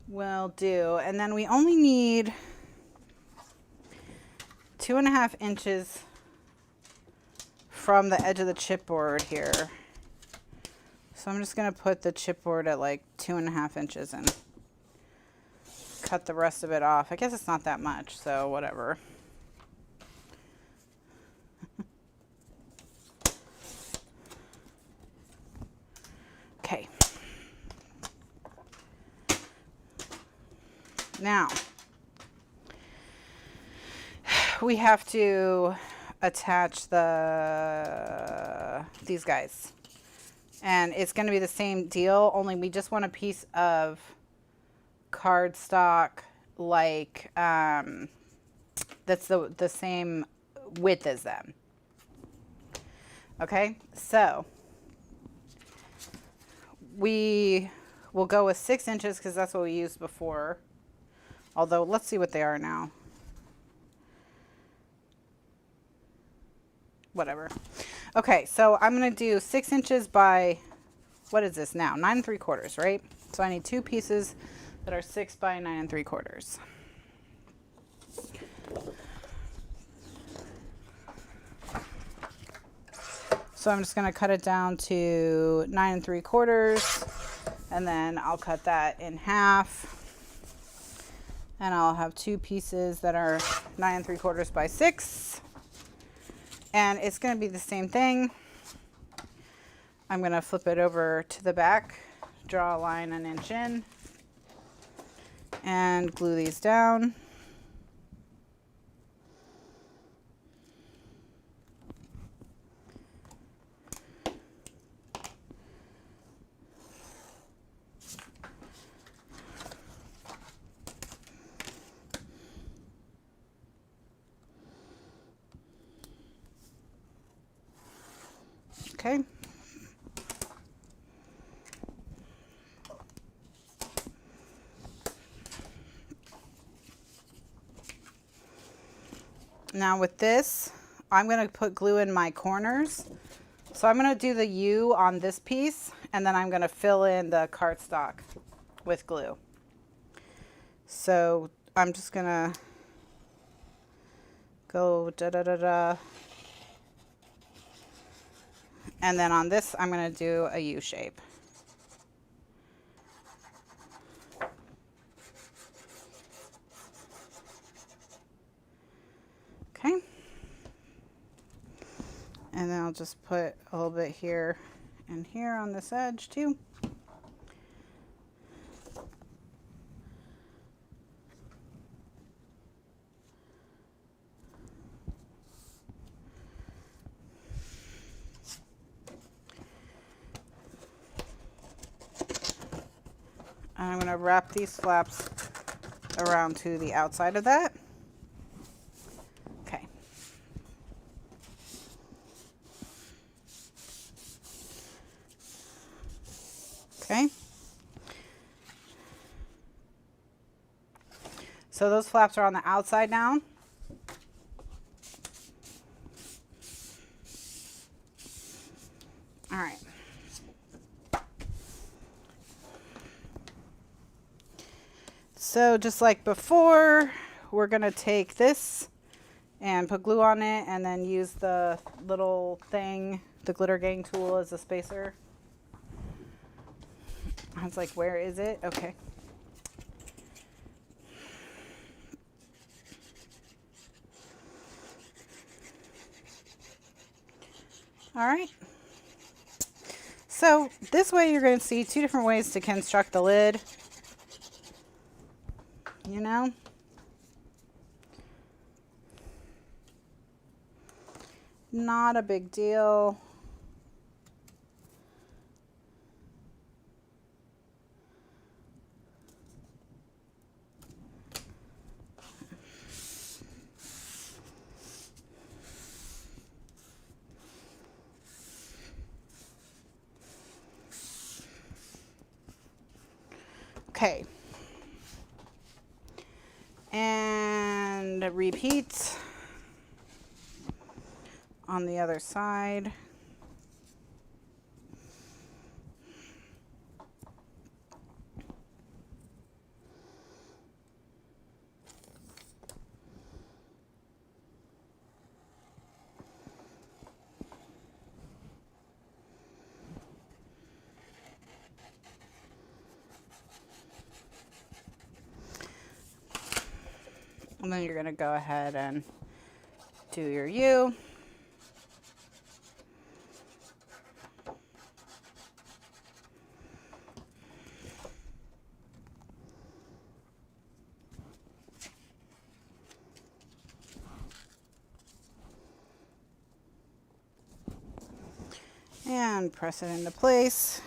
S2: will do. And then we only need 2.5 inches from the edge of the chipboard here. So I'm just going to put the chipboard at like 2.5 inches and cut the rest of it off. I guess it's not that much, so whatever. Okay. Now, we have to attach these guys. And it's going to be the same deal, only we just want a piece of cardstock like that's the same width as them. Okay, so we will go with 6 inches because that's what we used before. Although, let's see what they are now. Whatever. Okay, so I'm going to do 6 inches by, what is this now? 9 3/4, right? So I need 2 pieces that are 6 by 9 3/4. So I'm just going to cut it down to 9 3/4, and then I'll cut that in half. And I'll have 2 pieces that are 9 3/4 by 6. And it's going to be the same thing. I'm going to flip it over to the back, draw a line 1 inch in, and glue these down. Okay. Now with this, I'm going to put glue in my corners. So I'm going to do the U on this piece, and then I'm going to fill in the cardstock with glue. So I'm just going to go da da da da. And then on this, I'm going to do a U shape. Okay. And then I'll just put a little bit here and here on this edge too. And I'm going to wrap these flaps around to the outside of that. Okay. Okay. So those flaps are on the outside now. All right. So just like before, we're going to take this and put glue on it and then use the little thing, the glitter gang tool, as a spacer. I was like, where is it? Okay. All right. So this way you're going to see 2 different ways to construct the lid. You know? Not a big deal. Okay. And repeat on the other side. And then you're going to go ahead and do your U. And press it into place.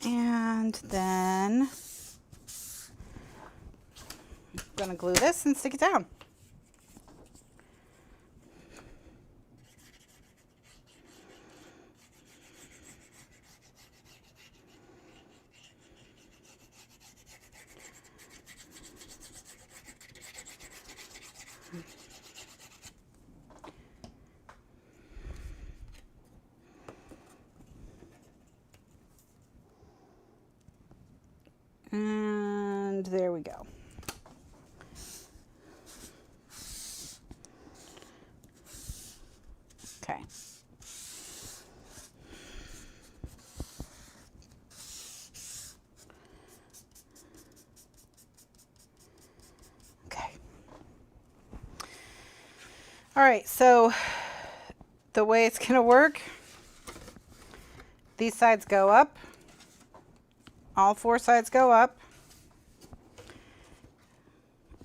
S2: And then I'm going to glue this and stick it down. And there we go. All right, so the way it's going to work, these sides go up. All 4 sides go up.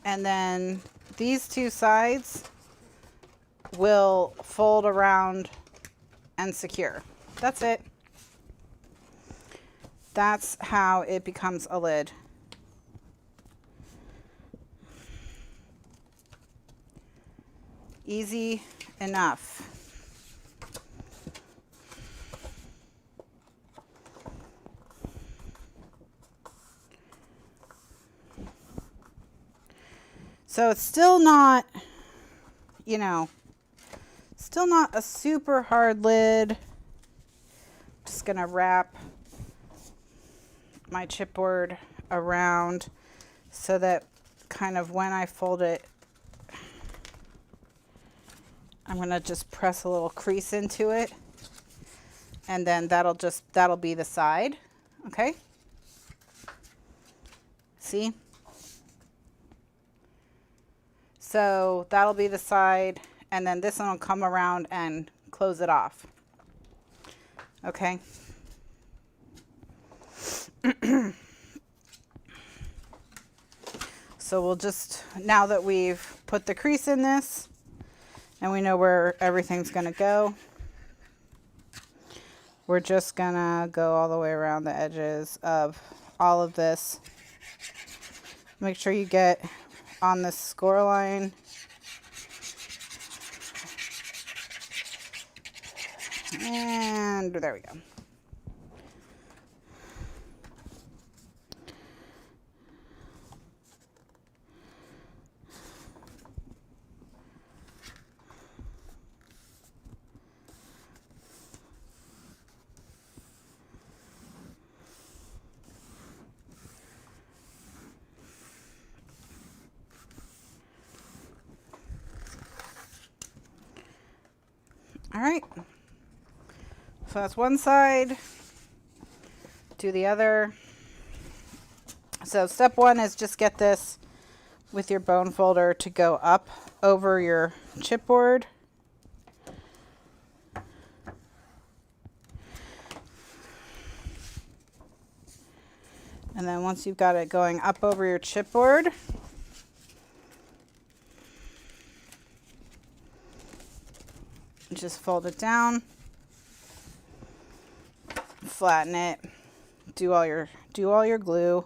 S2: And then these 2 sides will fold around and secure. That's it. That's how it becomes a lid. Easy enough. So it's still not, you know, still not a super hard lid. Just gonna wrap my chipboard around so that kind of when I fold it, I'm gonna just press a little crease into it, and then that'll be the side. Okay, see? So that'll be the side, and then this one will come around and close it off. Okay. So we'll just, now that we've put the crease in this and we know where everything's gonna go, we're just gonna go all the way around the edges of all of this. Make sure you get on the score line. And there we go. All right, so that's one side, do the other. So step 1 is just get this with your bone folder to go up over your chipboard. And then once you've got it going up over your chipboard, just fold it down, flatten it, do all your glue.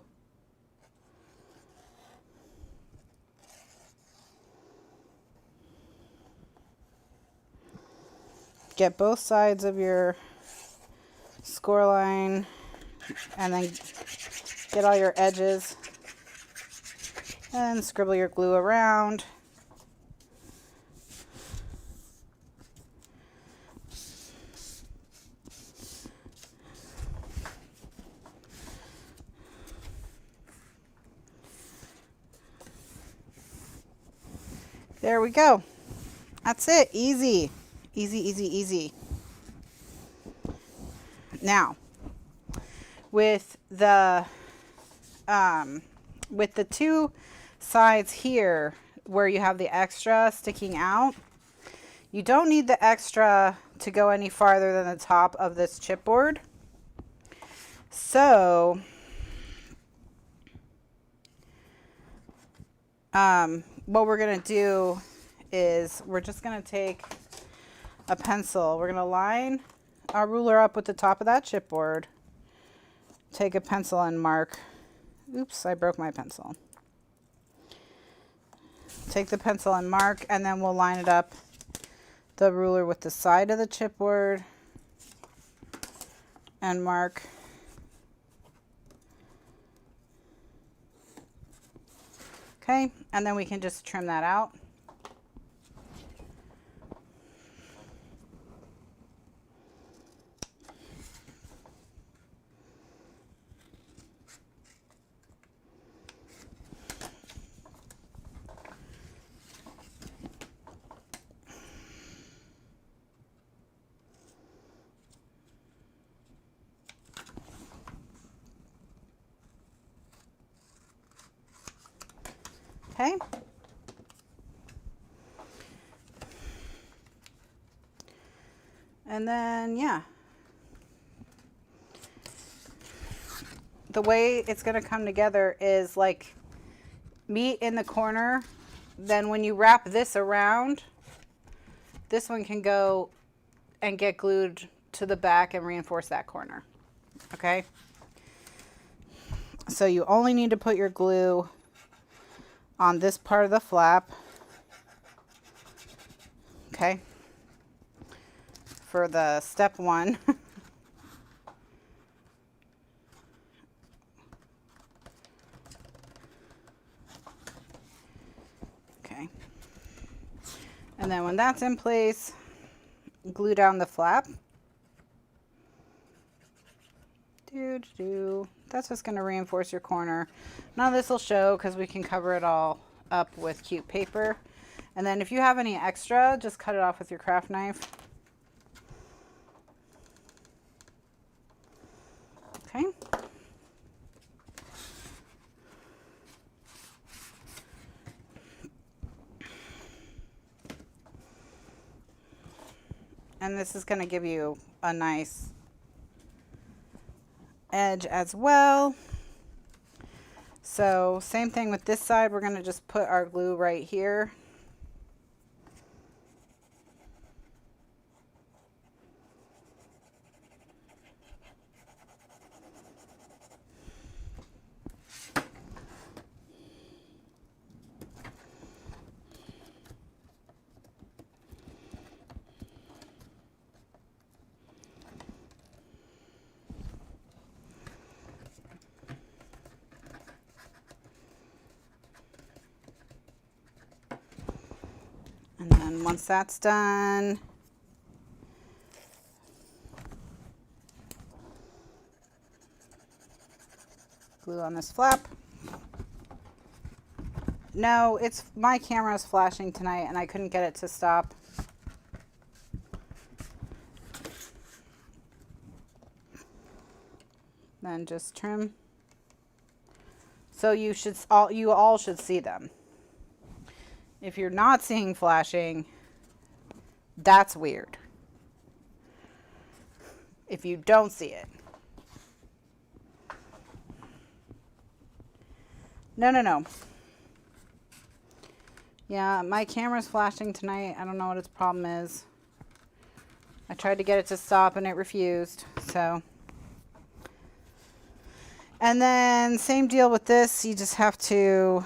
S2: Get both sides of your score line, and then get all your edges, and scribble your glue around. There we go. That's it. Easy. Easy, easy, easy. Now, with the 2 sides here where you have the extra sticking out, you don't need the extra to go any farther than the top of this chipboard. So, what we're going to do is we're just going to take a pencil. We're going to line our ruler up with the top of that chipboard. Take a pencil and mark. Oops, I broke my pencil. Take the pencil and mark, and then we'll line it up, the ruler with the side of the chipboard, and mark. Okay, and then we can just trim that out. Okay. And then, yeah. The way it's going to come together is like meet in the corner. Then when you wrap this around, this one can go and get glued to the back and reinforce that corner. Okay? So you only need to put your glue on this part of the flap. Okay? For the step one. Okay. And then when that's in place, glue down the flap. That's just going to reinforce your corner. None of this will show because we can cover it all up with cute paper. And then if you have any extra, just cut it off with your craft knife. Okay. And this is going to give you a nice edge as well. So same thing with this side. We're going to just put our glue right here. And then once that's done, glue on this flap. No, it's my camera is flashing tonight and I couldn't get it to stop. Then just trim. So you all should see them. If you're not seeing flashing, that's weird. If you don't see it. No. Yeah, my camera's flashing tonight. I don't know what its problem is. I tried to get it to stop and it refused, so. And then same deal with this. You just have to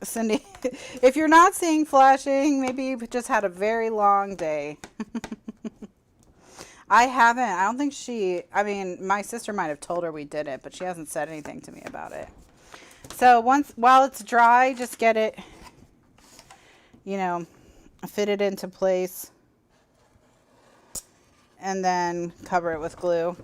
S2: Cindy, if you're not seeing flashing, maybe you've just had a very long day. I haven't. I don't think I mean, my sister might have told her we did it, but she hasn't said anything to me about it. So while it's dry, just get it, fit it into place and then cover it with glue.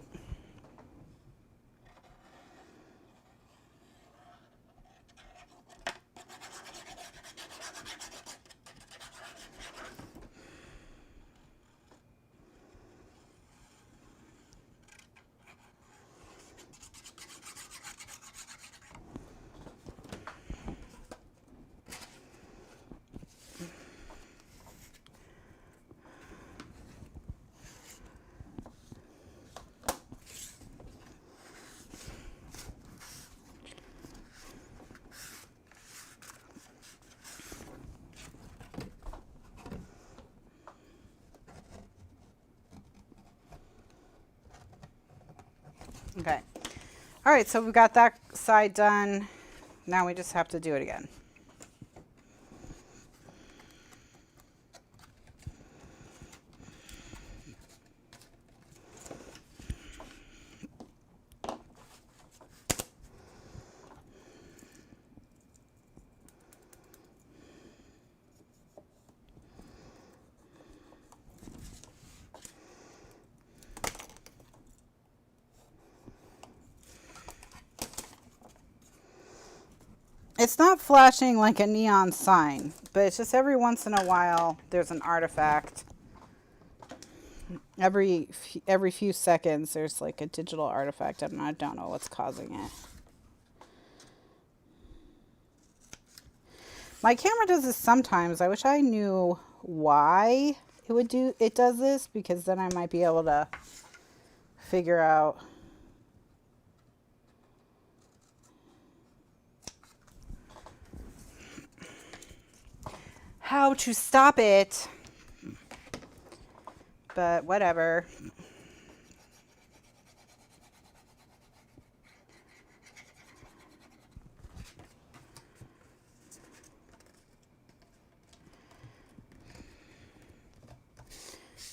S2: Okay. All right, so we've got that side done. Now we just have to do it again. It's not flashing like a neon sign, but it's just every once in a while there's an artifact every few seconds there's like a digital artifact and I don't know what's causing it. My camera does this sometimes. I wish I knew why it does this, because then I might be able to figure out how to stop it. But whatever.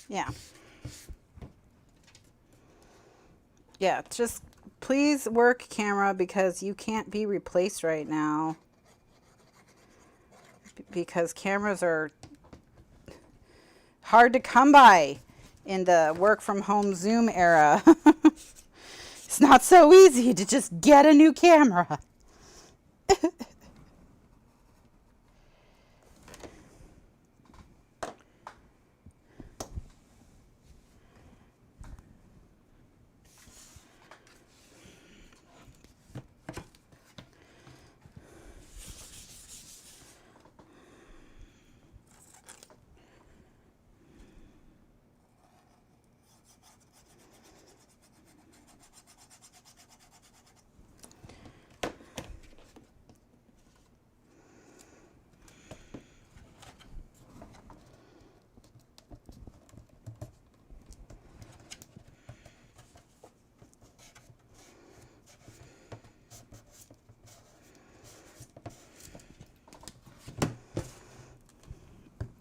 S2: Yeah. Yeah, just please work camera, because you can't be replaced right now. Because cameras are hard to come by in the work from home Zoom era. It's not so easy to just get a new camera.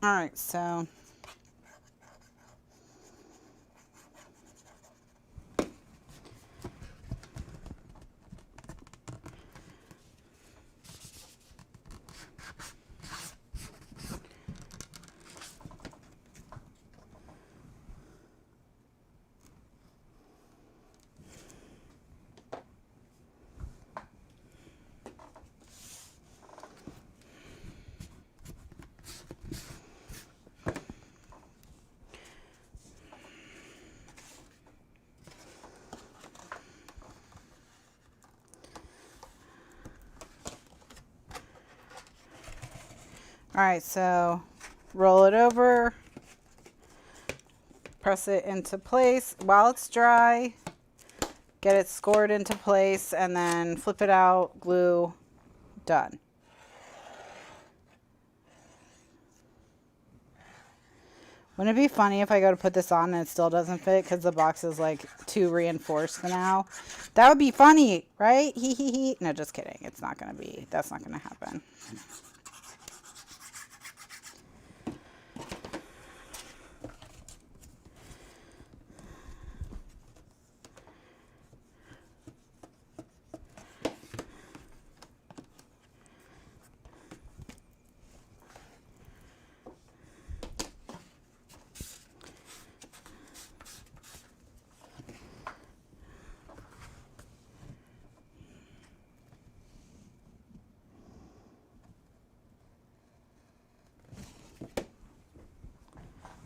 S2: All right, so all right, so roll it over, press it into place while it's dry, get it scored into place, and then flip it out, glue, done. Wouldn't it be funny if I go to put this on and it still doesn't fit because the box is like too reinforced now? That would be funny, right? Hee hee hee. No, just kidding. It's not going to be. That's not going to happen.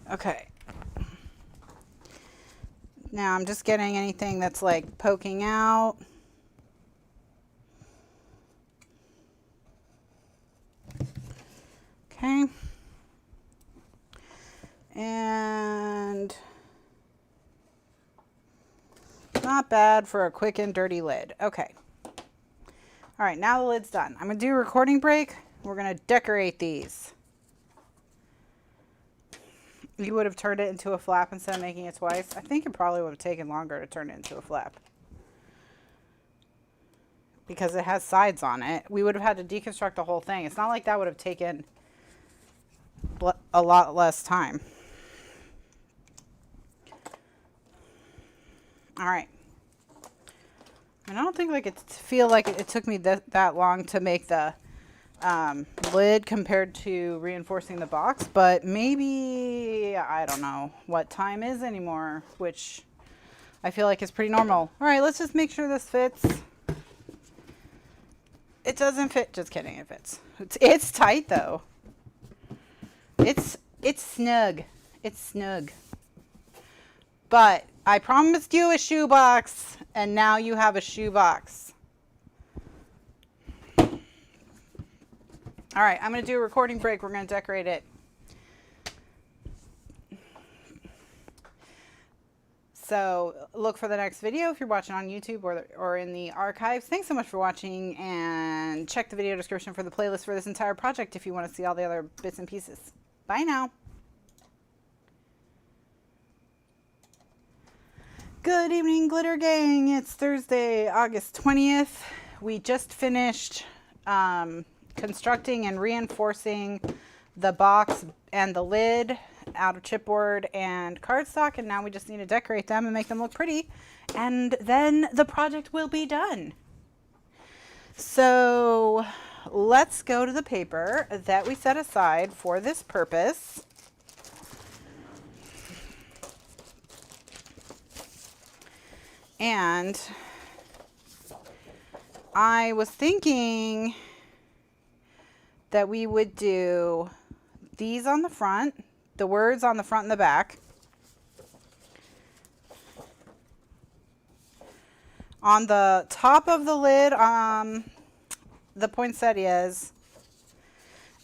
S2: Okay. Now I'm just getting anything that's like poking out. Okay. And not bad for a quick and dirty lid. Okay. All right, now the lid's done. I'm going to do a recording break. We're going to decorate these. You would have turned it into a flap instead of making it twice. I think it probably would have taken longer to turn it into a flap, because it has sides on it. We would have had to deconstruct the whole thing. It's not like that would have taken a lot less time. All right. And I don't think like it took me that long to make the lid compared to reinforcing the box, but maybe I don't know what time is anymore, which I feel like is pretty normal. All right, let's just make sure this fits. It doesn't fit. Just kidding, it fits. It's tight though. It's snug. It's snug. But I promised you a shoebox, and now you have a shoebox. All right, I'm going to do a recording break. We're going to decorate it. So look for the next video if you're watching on YouTube or in the archives. Thanks so much for watching, and check the video description for the playlist for this entire project if you want to see all the other bits and pieces. Bye now. Good evening, Glitter Gang. It's Thursday, August 20th. We just finished constructing and reinforcing the box and the lid out of chipboard and cardstock, and now we just need to decorate them and make them look pretty, and then the project will be done. So let's go to the paper that we set aside for this purpose. And I was thinking that we would do these on the front, the words on the front and the back. On the top of the lid, the poinsettias.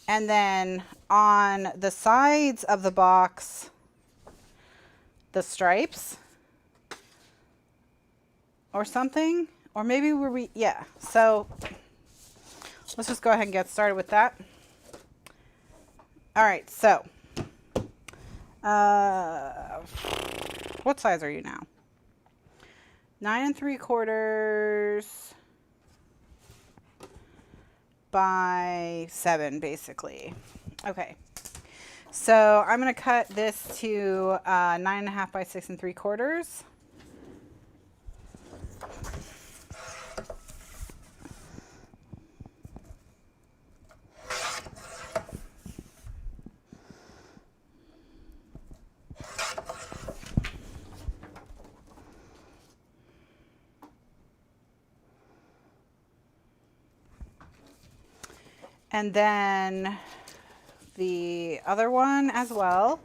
S2: And then on the sides of the box, the stripes. Or something. Or maybe yeah. So let's just go ahead and get started with that. All right, so what size are you now? 9 3/4 by 7, basically. Okay, so I'm going to cut this to 9 1/2 by 6 3/4. And then the other one as well.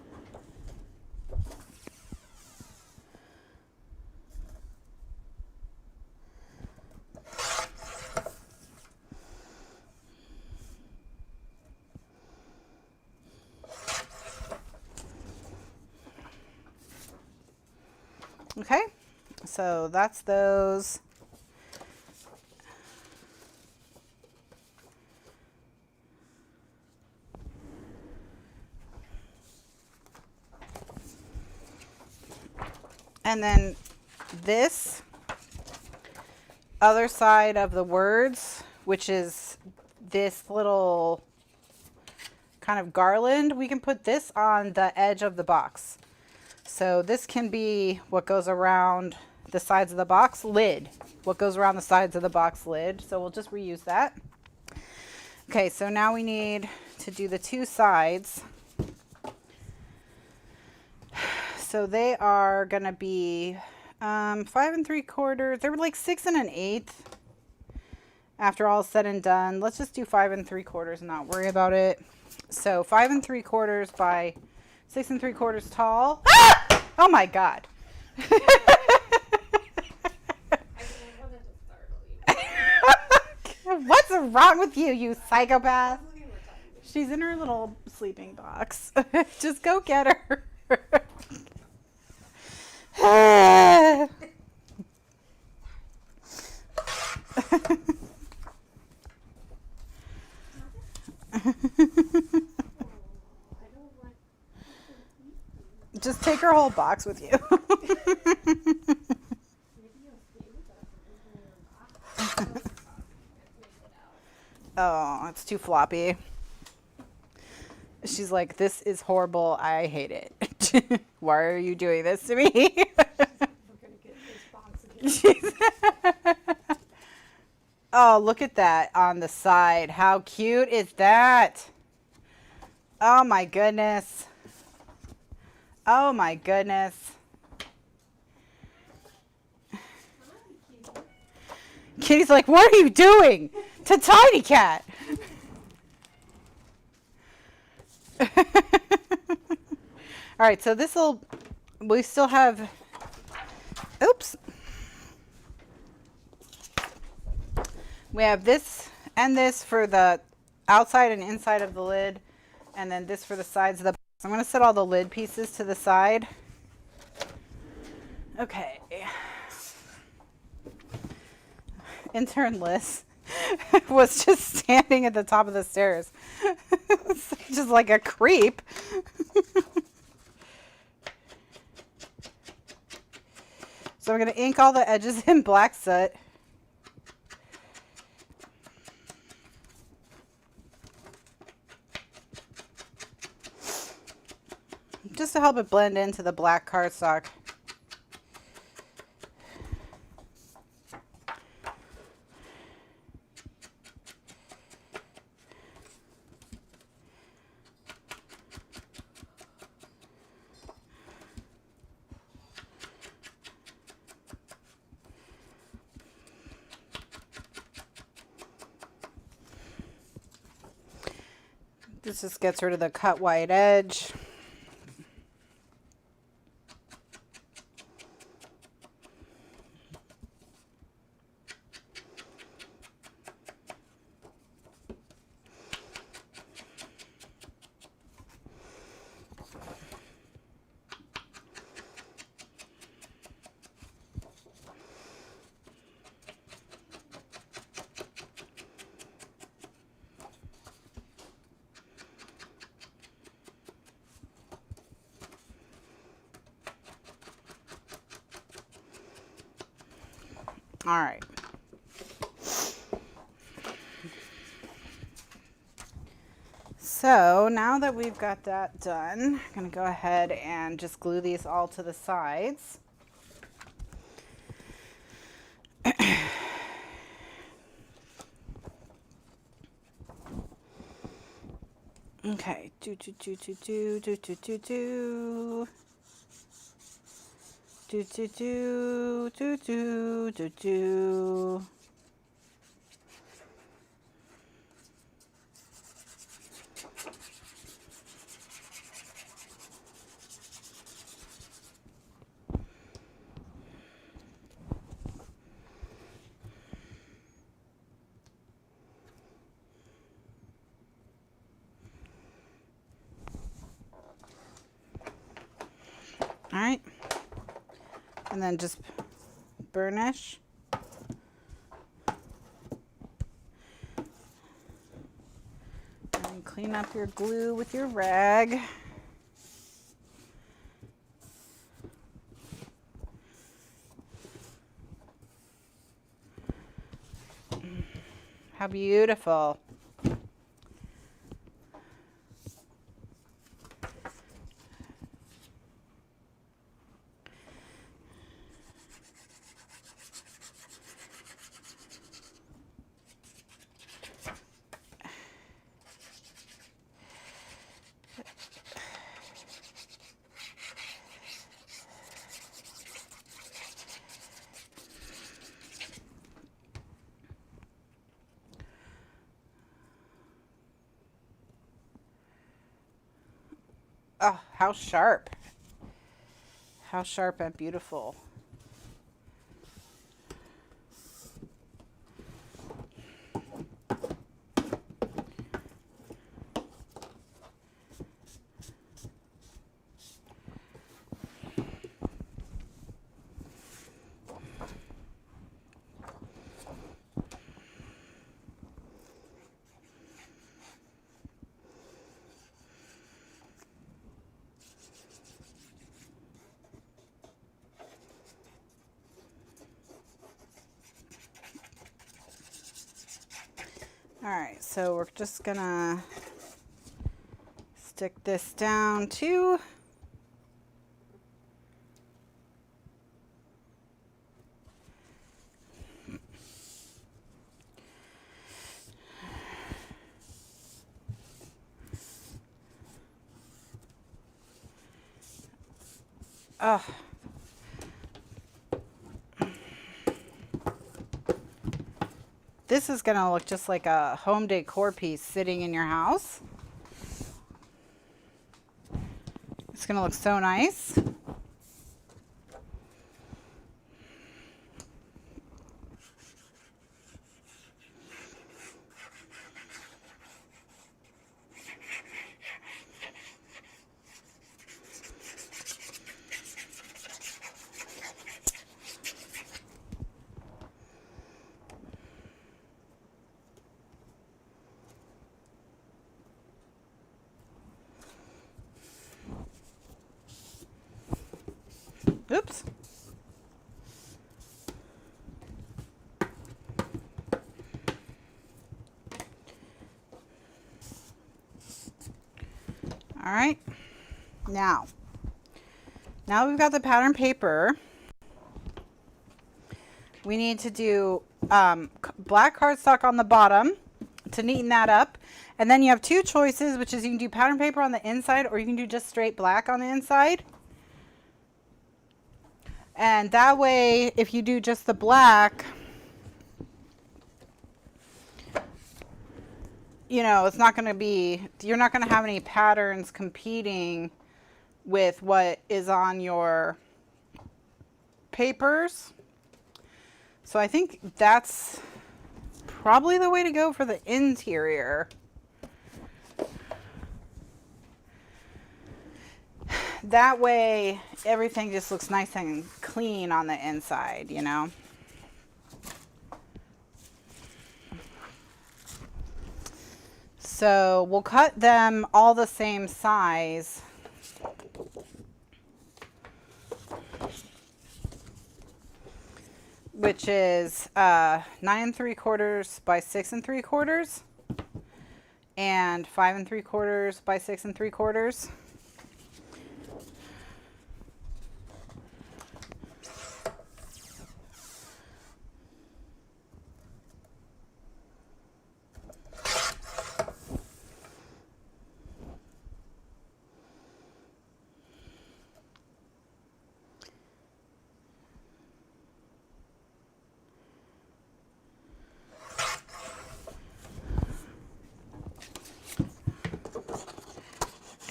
S2: Okay, so that's those. And then this other side of the words, which is this little kind of garland, we can put this on the edge of the box. So this can be what goes around the sides of the box lid, what goes around the sides of the box lid. So we'll just reuse that. Okay, so now we need to do the two sides. So they are going to be 5 3/4. They were like 6 1/8 after all said and done. Let's just do 5 3/4 and not worry about it. So 5 3/4 by 6 3/4 tall. Ah! Oh my God. What's wrong with you, you psychopath? She's in her little sleeping box. Just go get her. Just take her whole box with you. Oh, it's too floppy. She's like, this is horrible. I hate it. Why are you doing this to me? Oh, look at that on the side. How cute is that? Oh my goodness. Oh my goodness. Kitty's like, what are you doing to Tiny Cat? All right, so we still have Oops. We have this and this for the outside and inside of the lid, and then this for the sides of the box. I'm going to set all the lid pieces to the side. Okay. Intern Liz was just standing at the top of the stairs, just like a creep. So I'm going to ink all the edges in black soot. Just to help it blend into the black cardstock. This just gets rid of the cut white edge. All right. So now that we've got that done, I'm going to go ahead and just glue these all to the sides. Okay. Do. All right. And then just burnish. And clean up your glue with your rag. How beautiful. Oh, how sharp. How sharp and beautiful. All right, so we're just gonna stick this down too. Oh. This is gonna look just like a home decor piece sitting in your house. It's gonna look so nice. Oops. All right. Now we've got the pattern paper. We need to do black cardstock on the bottom to neaten that up. And then you have two choices, which is you can do pattern paper on the inside or you can do just straight black on the inside. And that way, if you do just the black, you know, it's not going to be, you're not going to have any patterns competing with what is on your papers. So I think that's probably the way to go for the interior. That way everything just looks nice and clean on the inside, you know. So we'll cut them all the same size. Which is 9 3/4 by 6 3/4 and 5 3/4 by 6 3/4.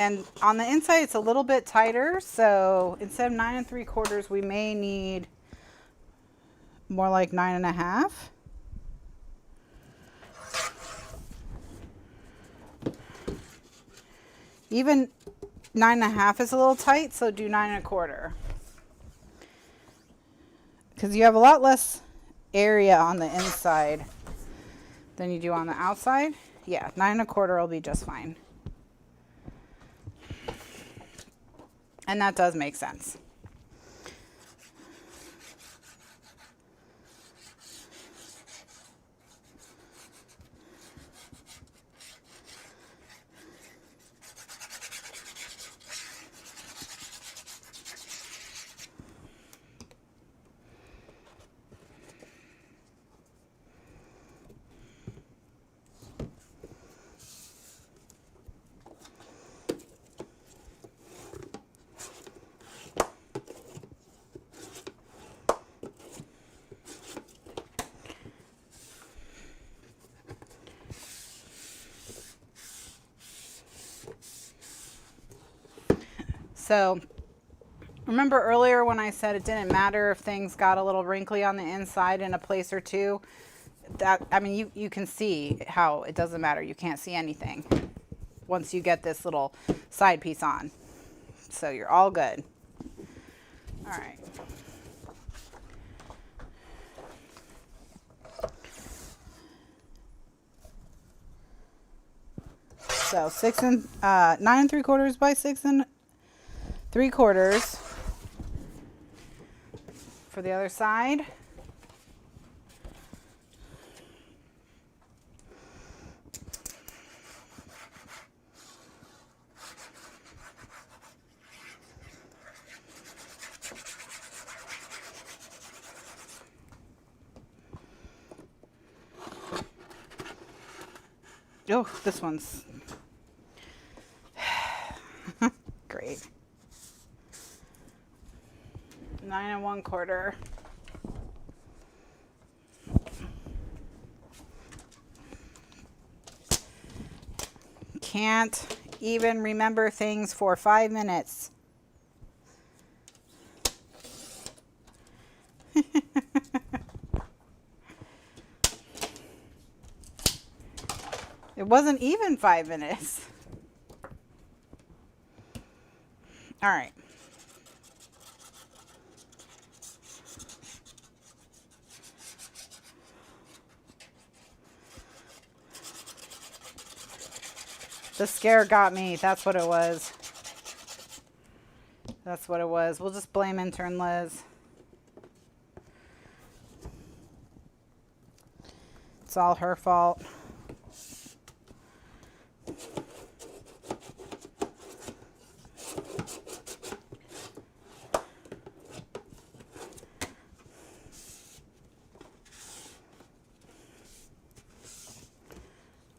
S2: And on the inside, it's a little bit tighter. So instead of 9 3/4, we may need more like 9 1/2. Even 9 1/2 is a little tight, so do 9 1/4. Because you have a lot less area on the inside than you do on the outside. Yeah, 9 1/4 will be just fine. And that does make sense. So remember earlier when I said it didn't matter if things got a little wrinkly on the inside in a place or two? That, I mean, you can see how it doesn't matter. You can't see anything once you get this little side piece on. So you're all good. All right. So 9 3/4 by 6 3/4 for the other side. Oh, this one's great. 9 1/4. Can't even remember things for 5 minutes. It wasn't even 5 minutes. All right. The scare got me. That's what it was. That's what it was. We'll just blame intern Liz. It's all her fault.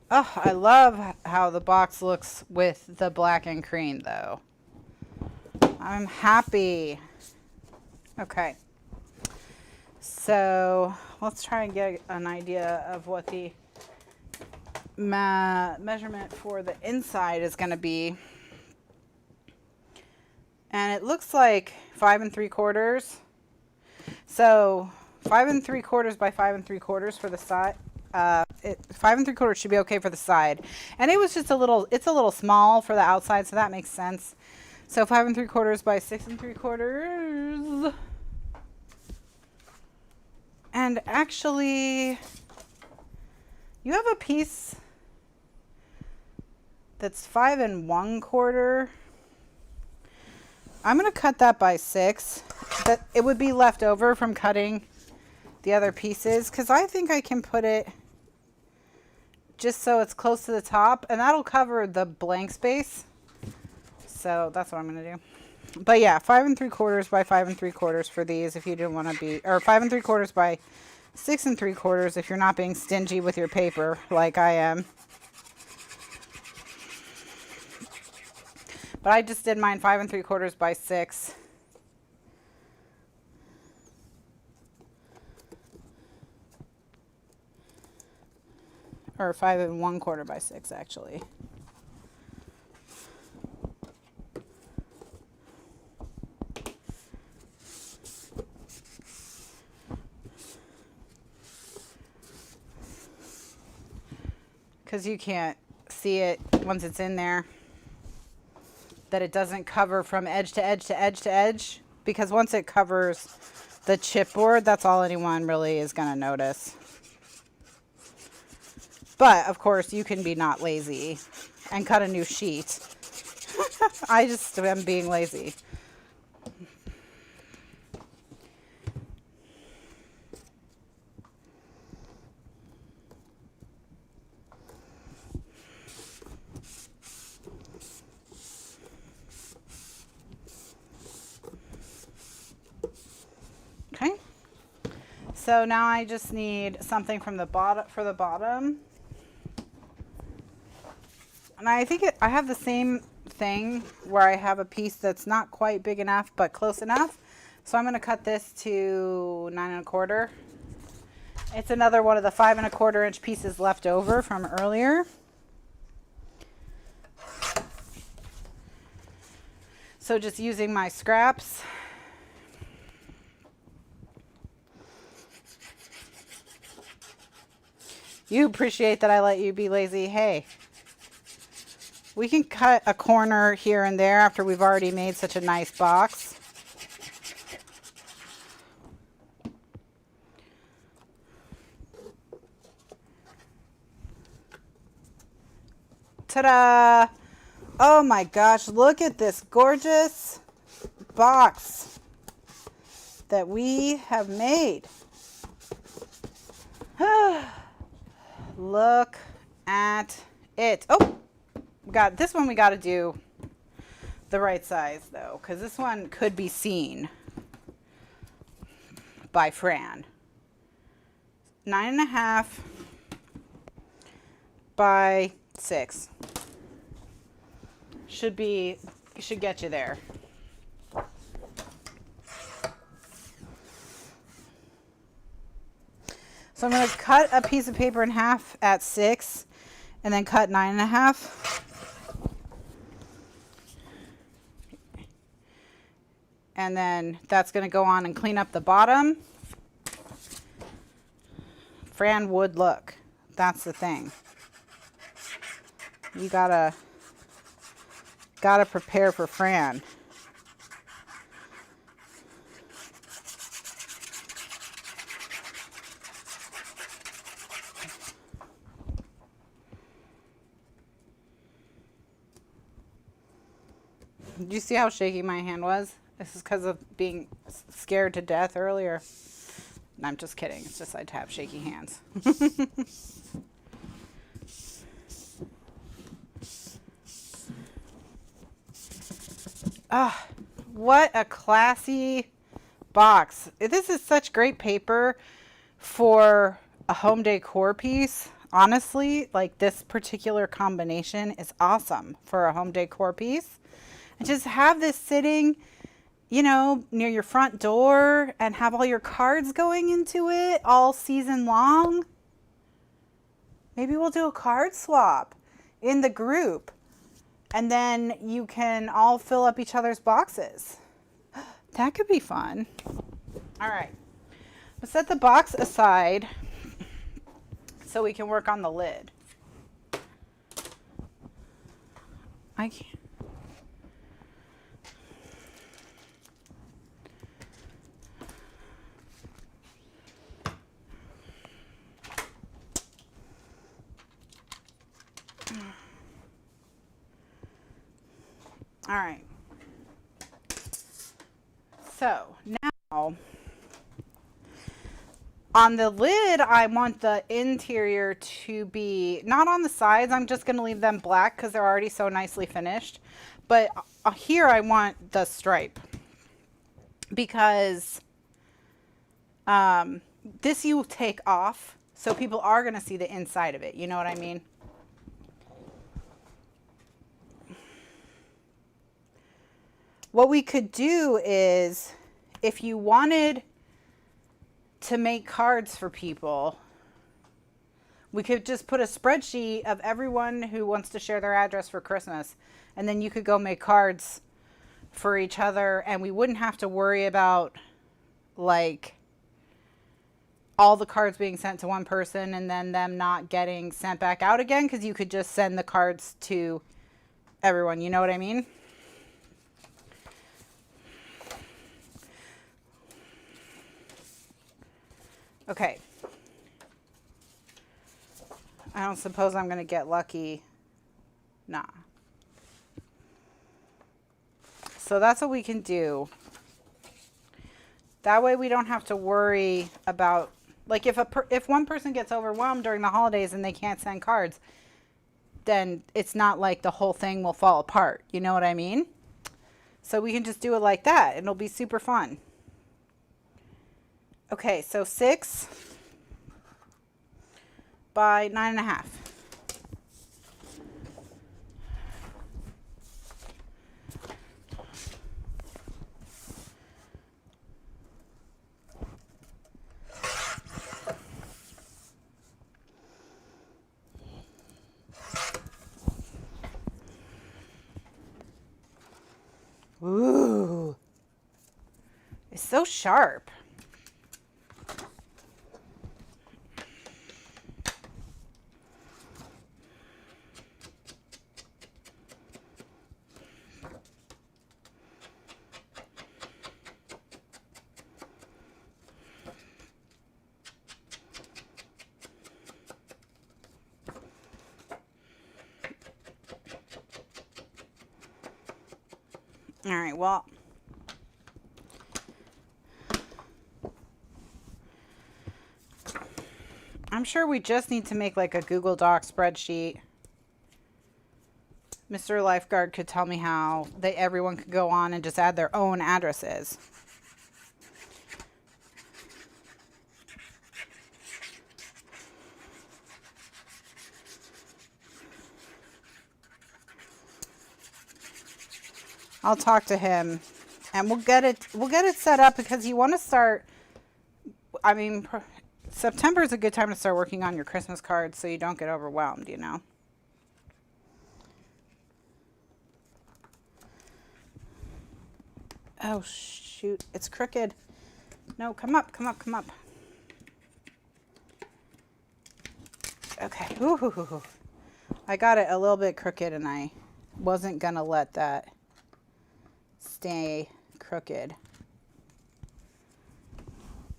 S2: Oh, I love how the box looks with the black and cream though. I'm happy. Okay. So let's try and get an idea of what the measurement for the inside is going to be. And it looks like 5 3/4. So 5 3/4 by 5 3/4 for the side. 5 3/4 should be okay for the side. And it was just it's a little small for the outside, so that makes sense. So 5 3/4 by 6 3/4. And actually, you have a piece that's 5 1/4. I'm going to cut that by 6. That it would be left over from cutting the other pieces, because I think I can put it just so it's close to the top, and that'll cover the blank space. So that's what I'm going to do. But yeah, 5 3/4 by 5 3/4 for these if you didn't want to be, or 5 3/4 by 6 3/4 if you're not being stingy with your paper like I am. But I just did mine 5 3/4 by 6. Or 5 1/4 by 6 actually. Because you can't see it once it's in there, that it doesn't cover from edge to edge to edge to edge, because once it covers the chipboard, that's all anyone really is going to notice. But of course you can be not lazy and cut a new sheet. I just am being lazy. Okay, so now I just need something from the bottom for the bottom, and I think I have the same thing where I have a piece that's not quite big enough but close enough. So I'm going to cut this to 9 1/4. It's another one of the 5 1/4 inch pieces left over from earlier. So just using my scraps. You appreciate that I let you be lazy. Hey, we can cut a corner here and there after we've already made such a nice box. Ta-da! Oh my gosh, look at this gorgeous box that we have made. Look at it. Oh, got this one. We got to do the right size though, because this one could be seen by Fran. 9 1/2 by 6 should get you there. So I'm going to cut a piece of paper in half at 6 and then cut 9 1/2. And then that's going to go on and clean up the bottom. Fran would look. That's the thing. You gotta prepare for Fran. Did you see how shaky my hand was? This is because of being scared to death earlier. I'm just kidding. It's just I have shaky hands. Ah, what a classy box. This is such great paper for a home decor piece. Honestly, like this particular combination is awesome for a home decor piece. And just have this sitting, you know, near your front door and have all your cards going into it all season long. Maybe we'll do a card swap in the group. And then you can all fill up each other's boxes. That could be fun. All right. Let's set the box aside so we can work on the lid. I can't. All right. So now on the lid, I want the interior to be not on the sides. I'm just going to leave them black because they're already so nicely finished. But here I want the stripe because this you take off. So people are going to see the inside of it. You know what I mean? What we could do is, if you wanted to make cards for people, we could just put a spreadsheet of everyone who wants to share their address for Christmas. And then you could go make cards for each other. And we wouldn't have to worry about, like, all the cards being sent to one person and then them not getting sent back out again. Because you could just send the cards to everyone. You know what I mean? Okay. I don't suppose I'm going to get lucky. Nah. So that's what we can do. That way we don't have to worry about, like, if one person gets overwhelmed during the holidays and they can't send cards, then it's not like the whole thing will fall apart. You know what I mean? So we can just do it like that. It'll be super fun. Okay, so 6 by 9.5. Ooh, it's so sharp. All right, well, I'm sure we just need to make like a Google Doc spreadsheet. Mr. Lifeguard could tell me how everyone could go on and just add their own addresses. I'll talk to him and we'll get it set up because you want to start, I mean, September is a good time to start working on your Christmas cards so you don't get overwhelmed, you know. Oh shoot, it's crooked. No, come up, come up, come up. Okay, ooh, I got it a little bit crooked and I wasn't gonna let that stay crooked.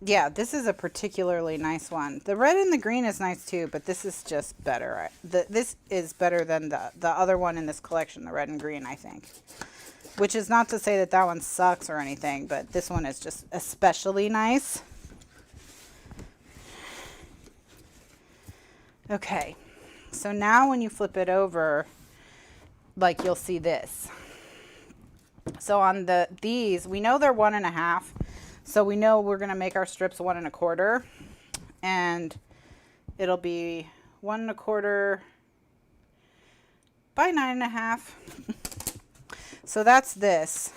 S2: Yeah, this is a particularly nice one. The red and the green is nice too, but this is just better. This is better than the other one in this collection, the red and green, I think. which is not to say that that one sucks or anything, but this one is just especially nice. Okay, so now when you flip it over, like you'll see this. So on these, we know they're 1.5, so we know we're gonna make our strips 1 1/4, and it'll be 1 1/4 by 9.5. So that's this.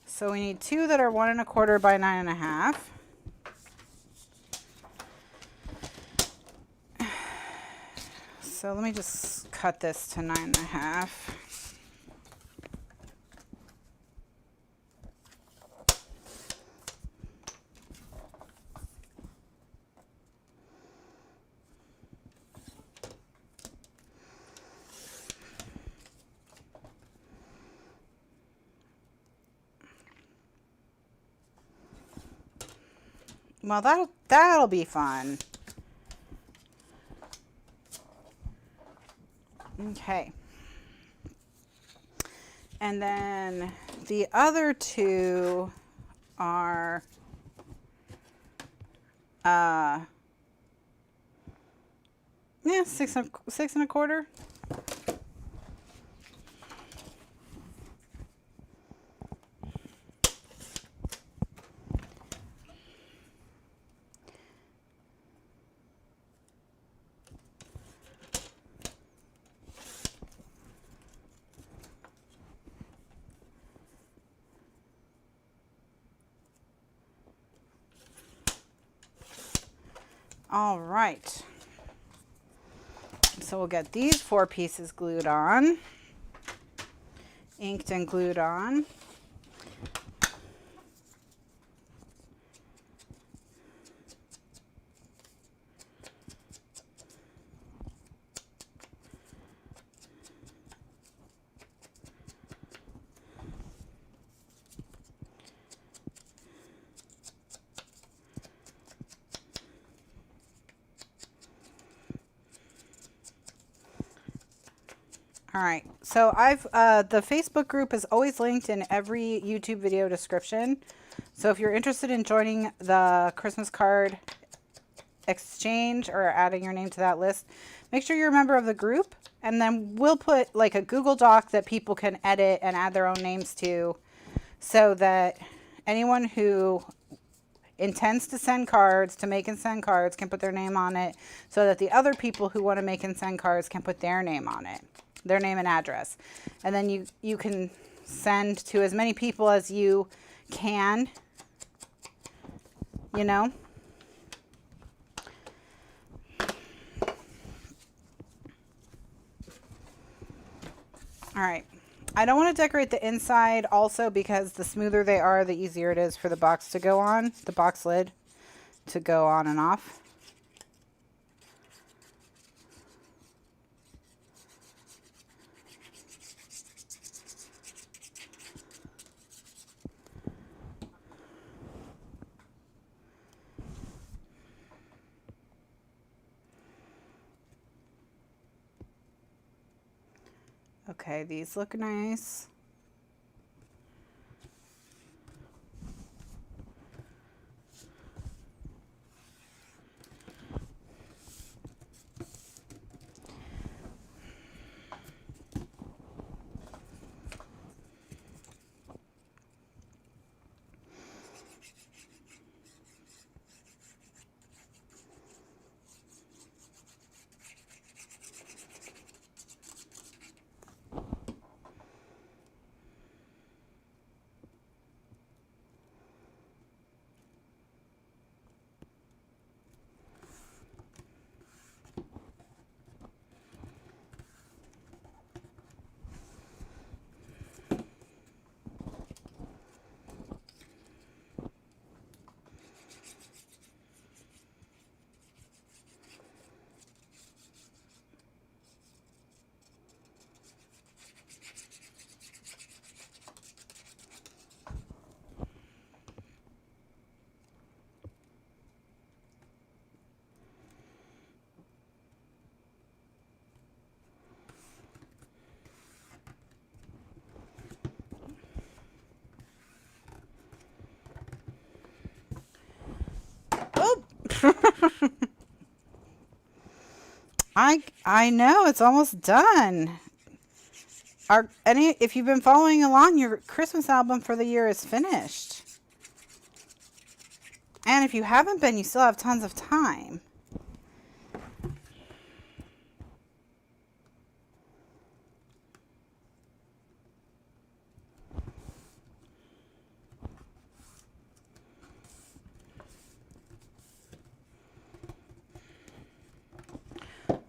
S2: So we need 2 that are 1 1/4 by 9.5. So let me just cut this to 9.5. Well, that'll be fun. Okay. And then the other 2 are yeah, 6 1/4. All right. So we'll get these 4 pieces glued on, inked and glued on. All right, so the Facebook group is always linked in every YouTube video description. So if you're interested in joining the Christmas card exchange or adding your name to that list, make sure you're a member of the group, and then we'll put like a Google Doc that people can edit and add their own names to, so that anyone who intends to send cards, to make and send cards, can put their name on it, so that the other people who want to make and send cards can put their name on it, their name and address. And then you can send to as many people as you can, you know. All right. I don't want to decorate the inside also, because the smoother they are, the easier it is for the box to go on, the box lid to go on and off. Okay, these look nice. I know it's almost done. If you've been following along, your Christmas album for the year is finished. And if you haven't been, you still have tons of time.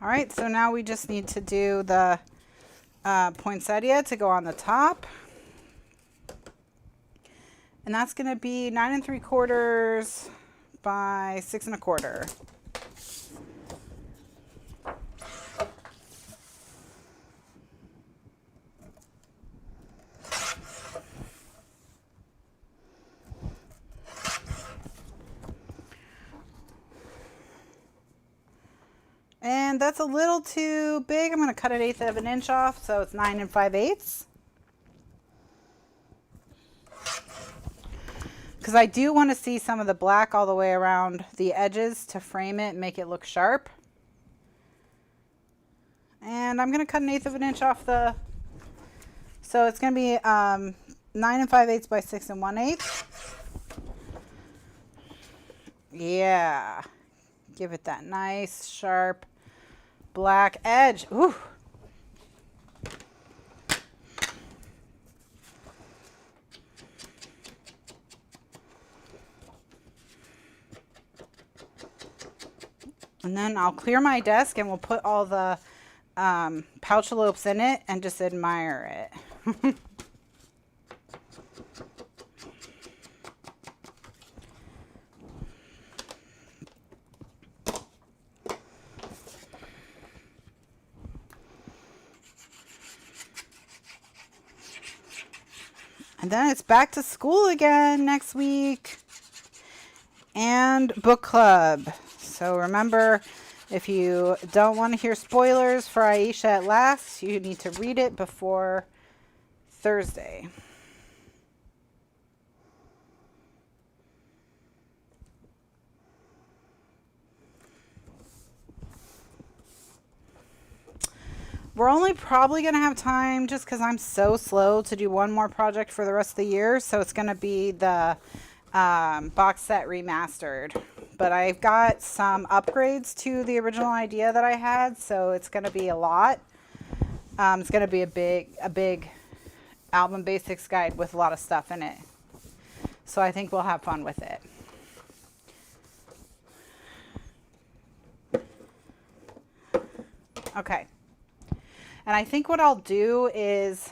S2: All right, so now we just need to do the poinsettia to go on the top. And that's going to be 9 3/4 by 6 1/4. And that's a little too big. I'm going to cut an 1/8 of an inch off, so it's 9 5/8. Because I do want to see some of the black all the way around the edges to frame it and make it look sharp. And I'm going to cut an 1/8 of an inch off the... So it's going to be 9 5/8 by 6 1/8. Yeah. Give it that nice, sharp, black edge. Ooh. And then I'll clear my desk and we'll put all the pouch loops in it and just admire it. And then it's back to school again next week. And book club. So remember, if you don't want to hear spoilers for Aisha at Last, you need to read it before Thursday. We're only probably going to have time, just because I'm so slow, to do one more project for the rest of the year. So it's going to be the box set remastered. But I've got some upgrades to the original idea that I had, so it's going to be a lot. It's going to be a big album basics guide with a lot of stuff in it. So I think we'll have fun with it. Okay. And I think what I'll do is,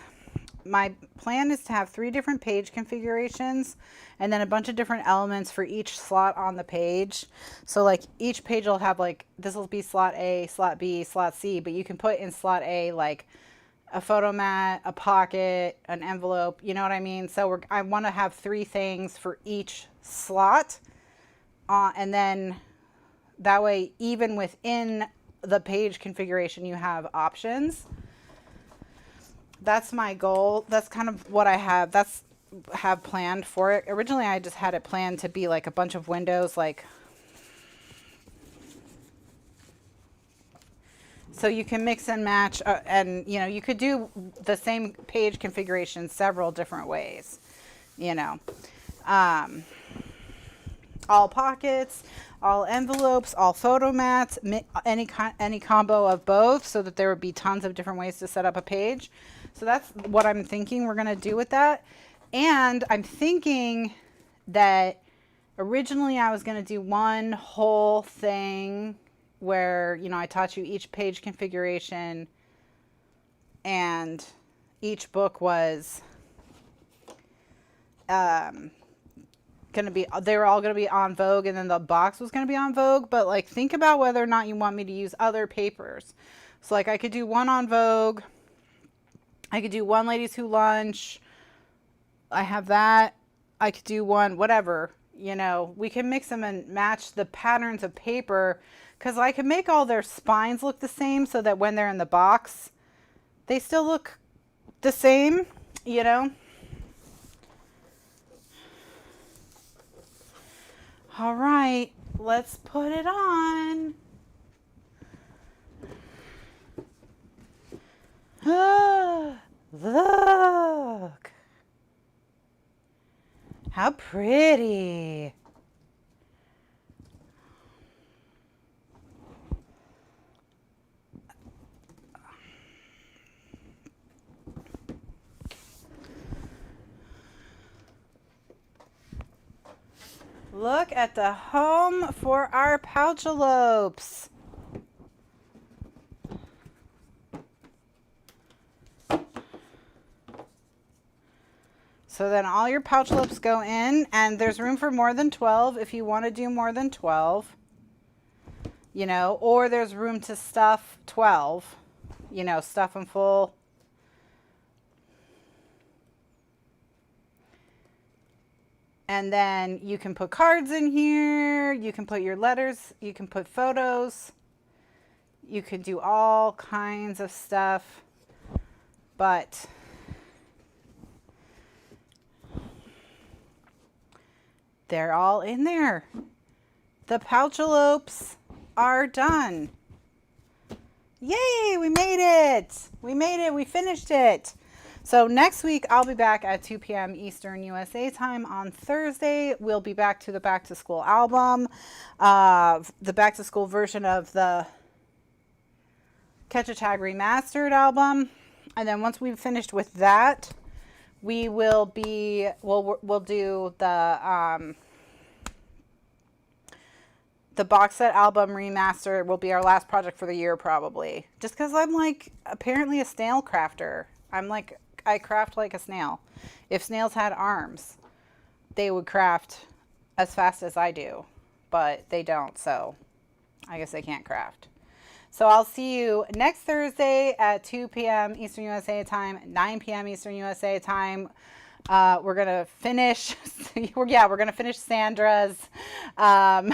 S2: my plan is to have 3 different page configurations and then a bunch of different elements for each slot on the page. So like each page will have, like, this will be slot A, slot B, slot C, but you can put in slot A like a photo mat, a pocket, an envelope, you know what I mean? So I want to have 3 things for each slot. And then that way, even within the page configuration, you have options. That's my goal. That's kind of what I have planned for it. Originally, I just had it planned to be like a bunch of windows, like, so you can mix and match, and you know, you could do the same page configuration several different ways, you know. All pockets, all envelopes, all photo mats, any combo of both, so that there would be tons of different ways to set up a page. So that's what I'm thinking we're going to do with that. And I'm thinking that originally I was going to do one whole thing where, you know, I taught you each page configuration and each book was going to be, they were all going to be on Vogue, and then the box was going to be on Vogue. But like, think about whether or not you want me to use other papers. So like, I could do one on Vogue. I could do one Ladies Who Lunch. I have that. I could do one, whatever, you know, we can mix them and match the patterns of paper, because I can make all their spines look the same so that when they're in the box, they still look the same, you know. All right. let's put it on. Look. How pretty. Look at the home for our pouchalopes. So then all your pouchalopes go in, and there's room for more than 12 if you want to do more than 12, you know, or there's room to stuff 12, you know, stuff them full. And then you can put cards in here, you can put your letters, you can put photos, you can do all kinds of stuff, but they're all in there. The pouchalopes are done. Yay, we made it. We made it, we finished it. So next week, I'll be back at 2 p.m. Eastern USA time on Thursday. We'll be back to the Back to School album, the Back to School version of the Catch a Tag Remastered album. And then once we've finished with that, we will be, we'll do the box set album remaster will be our last project for the year probably. Just because I'm like apparently a snail crafter. I craft like a snail. If snails had arms, they would craft as fast as I do, but they don't, so I guess they can't craft. So I'll see you next Thursday at 2 p.m. Eastern USA time, 9 p.m. Eastern USA time. We're gonna finish. We're gonna finish Sandra's, Back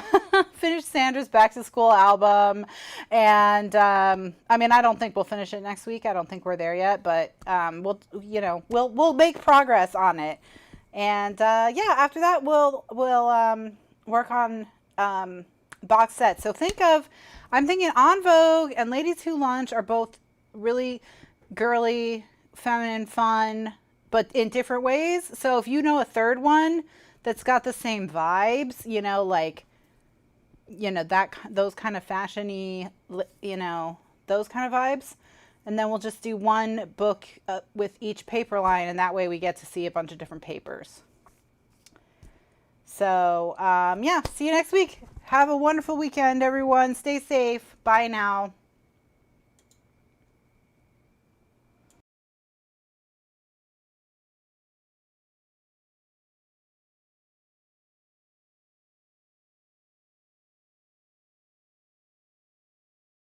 S2: to School album, and I mean, I don't think we'll finish it next week. I don't think we're there yet, but we'll make progress on it. And yeah, after that, we'll work on box sets. So I'm thinking En Vogue and Ladies Who Lunch are both really girly, feminine, fun, but in different ways. So if you know a third one that's got the same vibes, you know, like, you know, those kind of fashion-y, you know, those kind of vibes. And then we'll just do one book with each paper line, and that way we get to see a bunch of different papers. So, yeah, see you next week. Have a wonderful weekend, everyone. Stay safe. Bye now.